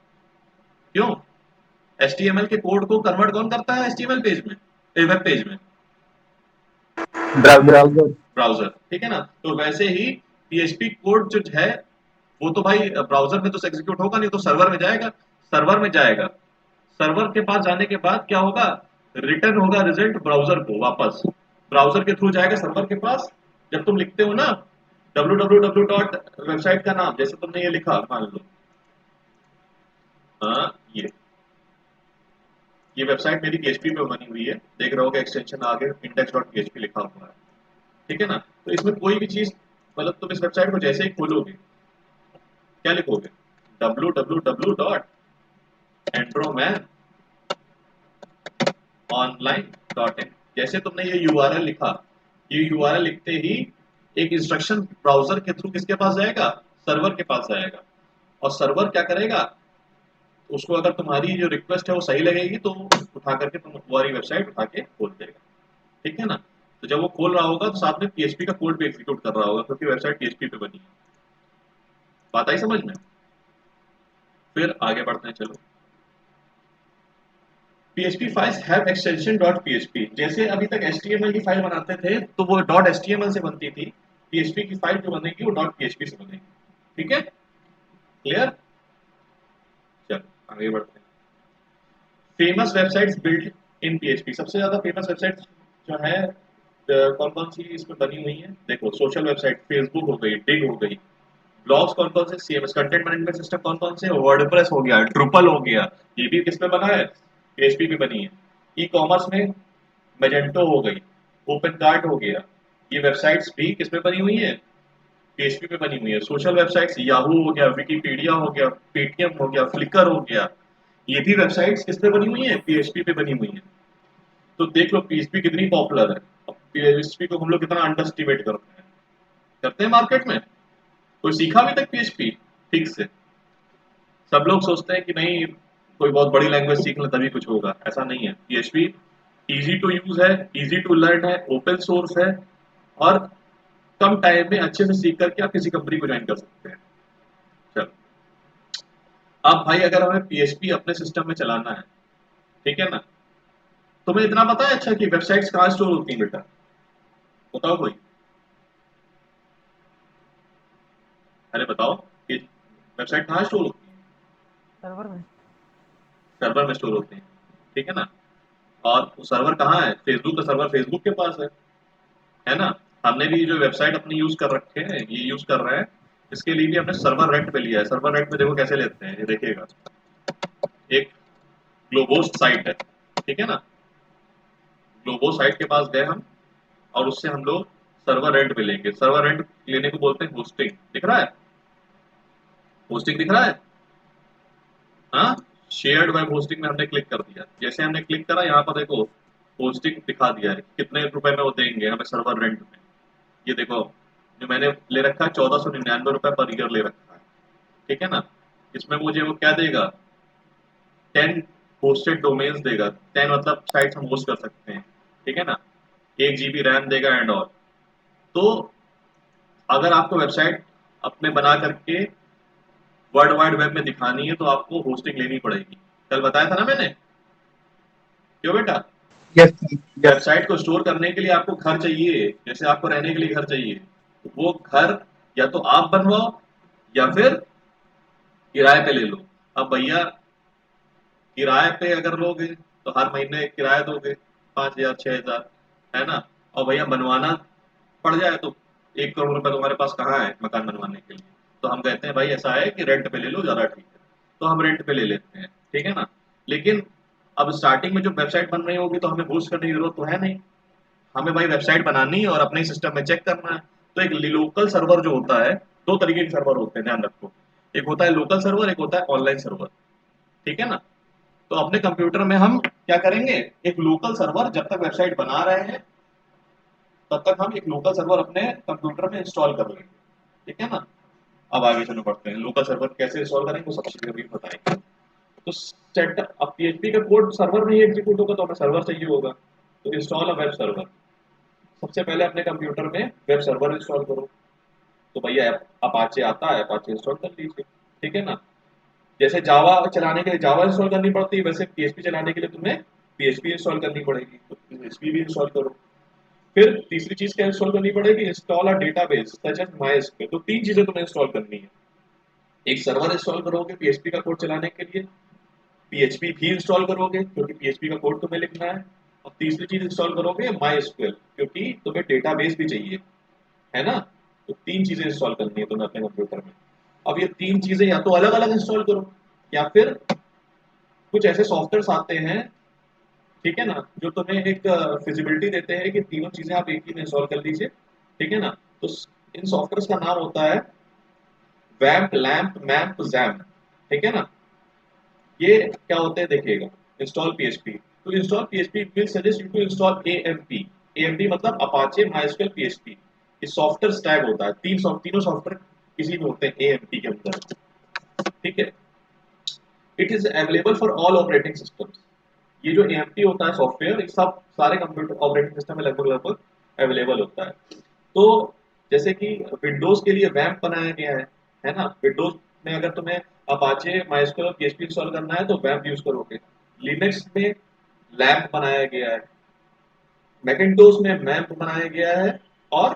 क्यों, HTML के कोड को कन्वर्ट कौन करता है HTML पेज में, वेब पेज में, ब्राउजर। ब्राउजर, ठीक है ना। तो वैसे ही PHP कोड जो है वो तो भाई ब्राउजर में तो एग्जीक्यूट होगा नहीं, तो सर्वर में जाएगा, सर्वर में जाएगा, सर्वर के पास जाने के बाद क्या होगा, रिटर्न होगा रिजल्ट ब्राउजर को वापस, ब्राउजर के थ्रू जाएगा सर्वर के पास। जब तुम लिखते हो ना www डॉट वेबसाइट का नाम, जैसे तुमने ये लिखा मान लो, हाँ ये वेबसाइट मेरी PHP पे बनी हुई है, देख रहे हो कि एक्सटेंशन आगे index.php लिखा हुआ है, ठीक है ना। तो इसमें कोई भी चीज मतलब तुम इस वेबसाइट को जैसे ही खोलोगे क्या लिखोगे, www.andromanonline.in। जैसे तुमने ये URL लिखा, ये URL लिखते ही एक इंस्ट्रक्शन ब्राउजर के थ्रू किसके पास जाएगा, सर्वर के पास जाएगा, और सर्वर क्या करेगा, उसको अगर तुम्हारी जो रिक्वेस्ट है वो सही लगेगी तो उठा करके तुम्हारी वेबसाइट उठा के खोल देगा, ठीक है ना। तो जब वो खोल रहा होगा तो साथ में PHP का कोड भी एग्जीक्यूट कर रहा होगा क्योंकि वेबसाइट PHP पे बनी है। बात आई समझ में। फिर आगे बढ़ते हैं, चलो। PHP files have extension .php। जैसे अभी तक HTML की फाइल बनाते थे तो वो .html से बनती थी, PHP की फाइल जो बनेगी वो .php से बनेगी, ठीक है, क्लियर। चलो आगे बढ़ते हैं। Famous websites build in PHP। सबसे ज्यादा फेमस वेबसाइट जो है कौन कौन सी इसमें बनी हुई है, देखो सोशल वेबसाइट, फेसबुक हो गई, डिग हो गई। ब्लॉग्स कौन कौन से, CMS कंटेंट मैनेजमेंट सिस्टम कौन कौन से, वर्डप्रेस हो गया, ड्रुपल हो गया, ये भी किस पे बना है, PHP पे बनी है। ई कॉमर्स में मेजेंटो हो गई, ओपन कार्ट हो गया, ये वेबसाइट्स भी किस पे बनी हुई है, PHP पे बनी हुई है। सोशल वेबसाइट्स याहू हो गया, विकिपीडिया हो गया, पेटीएम हो गया, फ्लिकर हो गया, ये भी वेबसाइट्स किस पे बनी हुई है, PHP पे बनी हुई है। तो देख लो PHP कितनी पॉपुलर है। PHP को हम लोग कितना अंडर एस्टिमेट करते हैं मार्केट में। कोई सीखा अभी तक PHP ठीक से? सब लोग सोचते हैं कि नहीं कोई बहुत बड़ी लैंग्वेज सीख ले तभी कुछ होगा, ऐसा नहीं है। PHP इजी टू यूज है, इजी टू लर्न है, ओपन सोर्स है, और कम टाइम में अच्छे से सीख करके आप किसी कंपनी को ज्वाइन कर सकते हैं। चलो अब भाई अगर हमें PHP अपने सिस्टम में चलाना है, ठीक है ना, तुम्हें इतना पता है अच्छा कि वेबसाइट्स कहाँ स्टोर होती हैं बेटा, बताओ कोई, अरे बताओ कि वेबसाइट कहाँ स्टोर होती है, सर्वर में। सर्वर में स्टोर होते हैं, ठीक है ना। और वो सर्वर कहाँ है, फेसबुक का सर्वर फेसबुक के पास है ना। हमने भी जो वेबसाइट अपनी यूज कर रखे हैं, ये यूज कर रहे हैं, इसके लिए भी हमने सर्वर रेंट पे लिया है। सर्वर रेंट पे देखो कैसे लेते हैं, ये देखिएगा, एक ग्लोबोस्ट साइट है, ठीक है ना, ग्लोबो साइट के पास गए हम और उससे हम लोग सर्वर रेंट पे लेंगे। सर्वर रेंट लेने को बोलते हैं होस्टिंग, दिख रहा है, होस्टिंग दिख रहा है, हाँ, शेयर्ड वेब होस्टिंग में हमने क्लिक कर दिया। जैसे हमने क्लिक करा यहाँ पर देखो होस्टिंग दिखा दिया है, कितने रुपए में वो देंगे हमें सर्वर रेंट में। ये देखो जो मैंने ले रखा है 1499 रुपए पर ईयर ले रखा है, ठीक है ना। इसमें मुझे वो क्या देगा, 10 होस्टेड डोमेन्स देगा, 10 मतलब साइट्स हम होस्ट कर सकते हैं, ठीक है ना, 1 GB रैम देगा एंड ऑल। तो अगर आपको वेबसाइट अपने बना करके वर्ल्ड वाइड वेब में दिखानी है तो आपको होस्टिंग लेनी पड़ेगी। कल बताया था ना मैंने, क्यों बेटा, यस यस। वेबसाइट को स्टोर करने के लिए आपको घर चाहिए, जैसे आपको रहने के लिए घर चाहिए, तो वो घर या तो आप बनवाओ या फिर किराए पे ले लो। अब भैया किराए पे अगर लोगे तो हर महीने किराया दोगे 5,000 6,000, है ना। और भैया बनवाना पड़ जाए तो 1 करोड़ रुपए तुम्हारे पास कहाँ है मकान बनवाने के लिए। तो हम कहते हैं भाई ऐसा है कि रेंट पे ले लो, ज्यादा ठीक है, तो हम रेंट पे ले लेते हैं, ठीक है ना। लेकिन अब स्टार्टिंग में जो वेबसाइट बन रही होगी तो हमें होस्ट करने की जरूरत तो है नहीं, हमें भाई वेबसाइट बनानी है और अपने सिस्टम में चेक करना है। तो एक लोकल सर्वर जो होता है, दो तरीके के सर्वर होते हैं ध्यान रखो, एक होता है लोकल सर्वर, एक होता है ऑनलाइन सर्वर, ठीक है ना। तो अपने कंप्यूटर में हम क्या करेंगे, एक लोकल सर्वर जब तक वेबसाइट बना रहे हैं तब तक हम एक लोकल सर्वर अपने कंप्यूटर में इंस्टॉल कर लेंगे, ठीक है ना। अब आगे चलो बढ़ते हैं, लोकल सर्वर कैसे इंस्टॉल करेंगे वो सब चीजें भी बताएंगे। तो सेट अब PHP का कोड सर्वर में ही एग्जीक्यूट होगा तो हमें सर्वर चाहिए होगा, तो इंस्टॉल अ वेब सर्वर। सबसे पहले अपने कंप्यूटर में वेब सर्वर इंस्टॉल करो। तो भैया अपाचे आता है, अपाचे इंस्टॉल कर लीजिए, ठीक है ना। जैसे जावा चलाने के लिए जावा इंस्टॉल करनी पड़ती है, वैसे PHP चलाने के लिए तुम्हें PHP इंस्टॉल करनी पड़ेगी, तो PHP भी इंस्टॉल करो। फिर तीसरी चीज क्या इंस्टॉल करनी पड़ेगी, install a database such as MySQL। तो तीन चीजें तुम्हें इंस्टॉल करनी है, एक सर्वर इंस्टॉल करोगे PHP का कोड चलाने के लिए, PHP भी इंस्टॉल करोगे क्योंकि PHP का कोड तुम्हें लिखना है, और तीसरी चीज इंस्टॉल करोगे MySQL क्योंकि तुम्हें डेटाबेस भी चाहिए, है ना। तो तीन चीजें इंस्टॉल करनी है तुम्हें अपने कंप्यूटर में। अब ये तीन चीजें या तो अलग अलग इंस्टॉल करो या फिर कुछ ऐसे सॉफ्टवेयर आते हैं ठीक है ना, जो तुम्हें एक फिजिबिलिटी देते हैं कि तीनों चीजें आप एक ही में इंस्टॉल कर लीजिए, ठीक है ना। तो इन सॉफ्टवेयर का नाम होता है वैम्प, लैम्प, मैम्प, जैम्प, ठीक है ना। ये क्या होते हैं देखिएगा, इंस्टॉल पीएचपी। तो install PHP will suggest you to install AMP. AMP मतलब अपाचे माइस्क्वेल पीएचपी। ये सॉफ्टवेयर स्टैक होता है, तीनों सॉफ्टवेयर किसी में होते हैं एएमपी के अंदर, ठीक है। It is available for all operating systems. ये जो एएमपी होता है सॉफ्टवेयर, ये सब सारे कंप्यूटर ऑपरेटिंग सिस्टम में लगभग लगभग अवेलेबल होता है। तो जैसे कि विंडोज के लिए वैम्प बनाया गया है ना। विंडोज में अगर तुम्हें अपाचे माइस्क्वेल और पीएचपी इंस्टॉल करना है तो वैम्प यूज करोगे। लिनक्स में लैम्प बनाया गया है, मैकिन्टोश में मैम्प बनाया गया है। और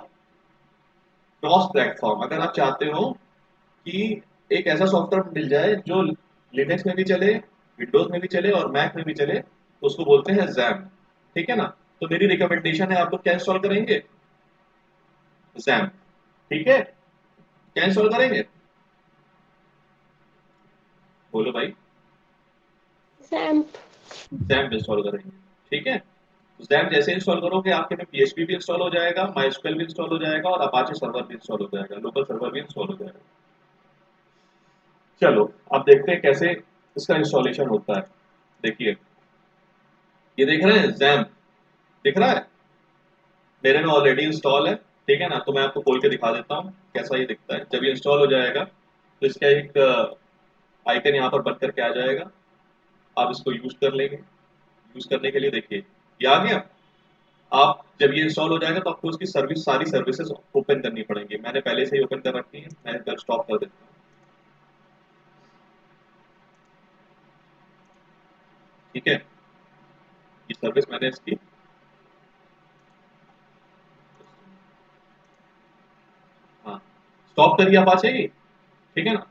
क्रॉस प्लेटफॉर्म, अगर आप चाहते हो कि एक ऐसा सॉफ्टवेयर मिल जाए जो लिनक्स में भी चले, विंडोज में भी चले और मैक में भी चले, तो उसको बोलते हैं जैम, ठीक है ना। तो मेरी रिकमेंडेशन है, आप लोग क्या इंस्टॉल करेंगे, जैम, ठीक है। क्या इंस्टॉल करेंगे, बोलो भाई। सैम्प। जैम इंस्टॉल करेंगे, ठीक है। जैम जैसे इंस्टॉल करोगे आपके में पीएचपी भी इंस्टॉल हो जाएगा, माइस्क्वेल भी इंस्टॉल हो जाएगा और अपाचे सर्वर भी इंस्टॉल हो जाएगा, लोकल सर्वर भी इंस्टॉल हो जाएगा। चलो अब देखते हैं कैसे इसका इंस्टॉलेशन होता है। देखिए, ये देख रहे हैं जैम, दिख रहा है, मेरे में ऑलरेडी इंस्टॉल है, ठीक है ना। तो मैं आपको खोल के दिखा देता हूँ कैसा ये दिखता है। जब ये इंस्टॉल हो जाएगा तो इसका एक आइकन यहाँ पर बन करके आ जाएगा, आप इसको यूज कर लेंगे। यूज करने के लिए देखिए ये आ गया। आप जब ये इंस्टॉल हो जाएगा तो आपको उसकी सारी सर्विसेज ओपन करनी पड़ेंगी। मैंने पहले से ही ओपन कर रखी है, मैं इधर स्टॉप कर देता हूँ, ठीक है। ये सर्विस मैंने इसकी, हाँ, स्टॉप करिए अपाचे की, ठीक है ना।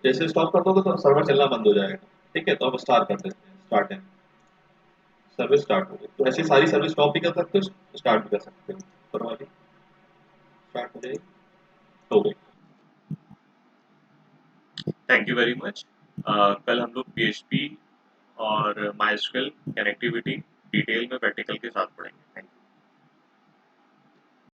जैसे स्टॉप कर दोगे तो सर्वर चलना बंद हो जाएगा, ठीक है। तो अब स्टार्ट कर देते हैं, स्टार्ट है, सर्विस स्टार्ट हो गई। तो ऐसी सारी सर्विस स्टॉप भी कर सकते हो, स्टार्ट भी कर सकते हो, ऊपर वाली स्टार्ट हो जाएगी, हो गई। Thank you very much. कल हम लोग पीएचपी और माइस्क्वेल कनेक्टिविटी डिटेल में प्रैक्टिकल के साथ पढ़ेंगे। Thank you.